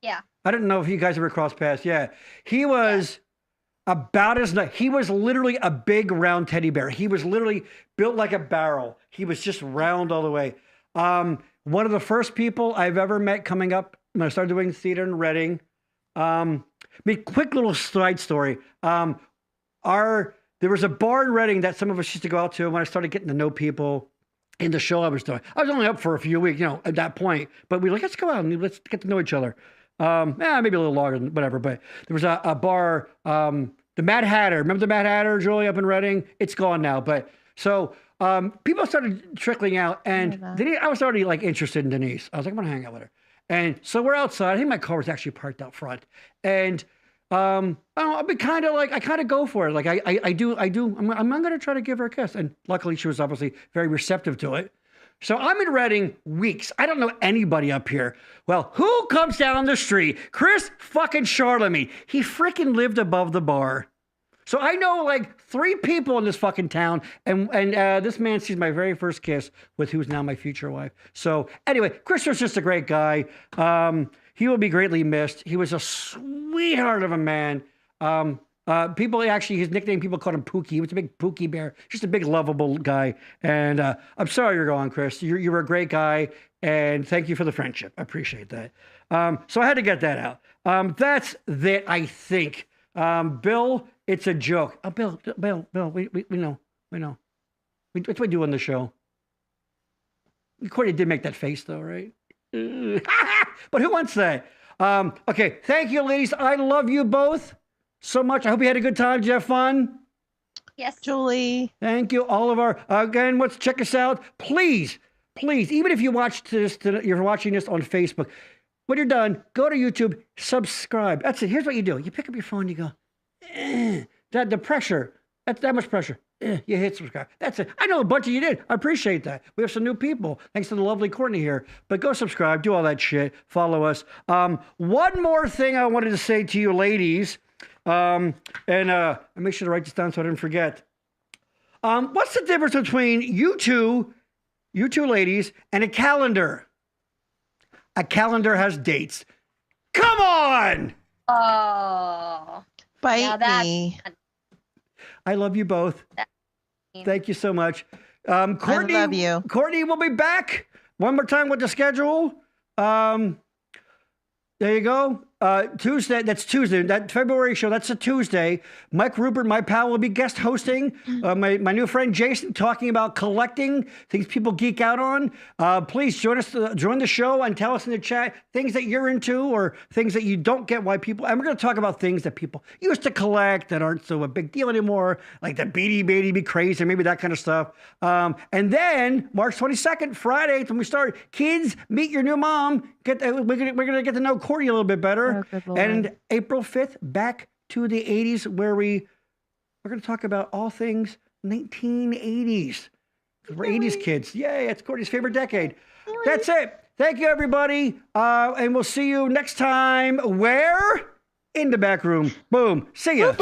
D: Yeah.
B: I didn't know if you guys ever crossed paths. Yeah. He was he was literally a big round teddy bear. He was literally built like a barrel. He was just round all the way. One of the first people I've ever met coming up when I started doing theater in Reading. Quick little side story. There was a bar in Reading that some of us used to go out to when I started getting to know people in the show I was doing. I was only up for a few weeks, at that point. But we were like, let's go out and let's get to know each other. Maybe a little longer, whatever. But there was a bar, the Mad Hatter. Remember the Mad Hatter, Julie, up in Reading? It's gone now. But so people started trickling out. And I was already interested in Denise. I was like, I'm going to hang out with her. And so we're outside. I think my car was actually parked out front. And I'll be I kind of go for it. I do. I'm going to try to give her a kiss. And luckily she was obviously very receptive to it. So I'm in Reading weeks. I don't know anybody up here. Well, who comes down the street? Chris fucking Charlemagne. He freaking lived above the bar. So I know 3 people in this fucking town. And this man sees my very first kiss with who's now my future wife. So anyway, Chris was just a great guy. He will be greatly missed. He was a sweetheart of a man. His nickname, people called him Pookie. He was a big Pookie bear, just a big lovable guy. And I'm sorry you're gone, Chris. You were a great guy, and thank you for the friendship. I appreciate that. So I had to get that out. That's that, I think. Bill, it's a joke. Bill, we know. That's what we do on the show. Courtney did make that face, though, right? But who wants that? Okay, thank you, ladies. I love you both so much. I hope you had a good time. Did you have fun?
D: Yes.
C: Julie.
B: Thank you. All of our, again, let's check us out. Please, even if you watch this, you're watching this on Facebook, when you're done, go to YouTube, subscribe. That's it. Here's what you do. You pick up your phone, you go, the pressure, that's that much pressure. You hit subscribe. That's it. I know a bunch of you did. I appreciate that. We have some new people. Thanks to the lovely Courtney here. But go subscribe, do all that shit, follow us. One more thing I wanted to say to you ladies, I make sure to write this down so I didn't forget. What's the difference between you two ladies, and a calendar? A calendar has dates. Come on!
D: Oh.
C: Bite me.
B: I love you both. Thank you so much. Courtney,
C: I love you.
B: Courtney will be back one more time with the schedule. There you go. Tuesday, that's Tuesday. That February show, that's a Tuesday. Mike Rupert, my pal, will be guest hosting. My new friend Jason talking about collecting, things people geek out on. Please join the show and tell us in the chat things that you're into or things that you don't get why people, and we're going to talk about things that people used to collect that aren't so a big deal anymore, like the Beady Baby Craze, or maybe that kind of stuff. And then March 22nd, Friday, when we start, kids, meet your new mom. We're gonna get to know Courtney a little bit better.
C: Oh,
B: and April 5th, back to the 80s, where we're going to talk about all things 1980s. We're 80s kids. Yay, it's Courtney's favorite decade. That's it. Thank you, everybody. And we'll see you next time. Where? In the back room. Boom. See ya.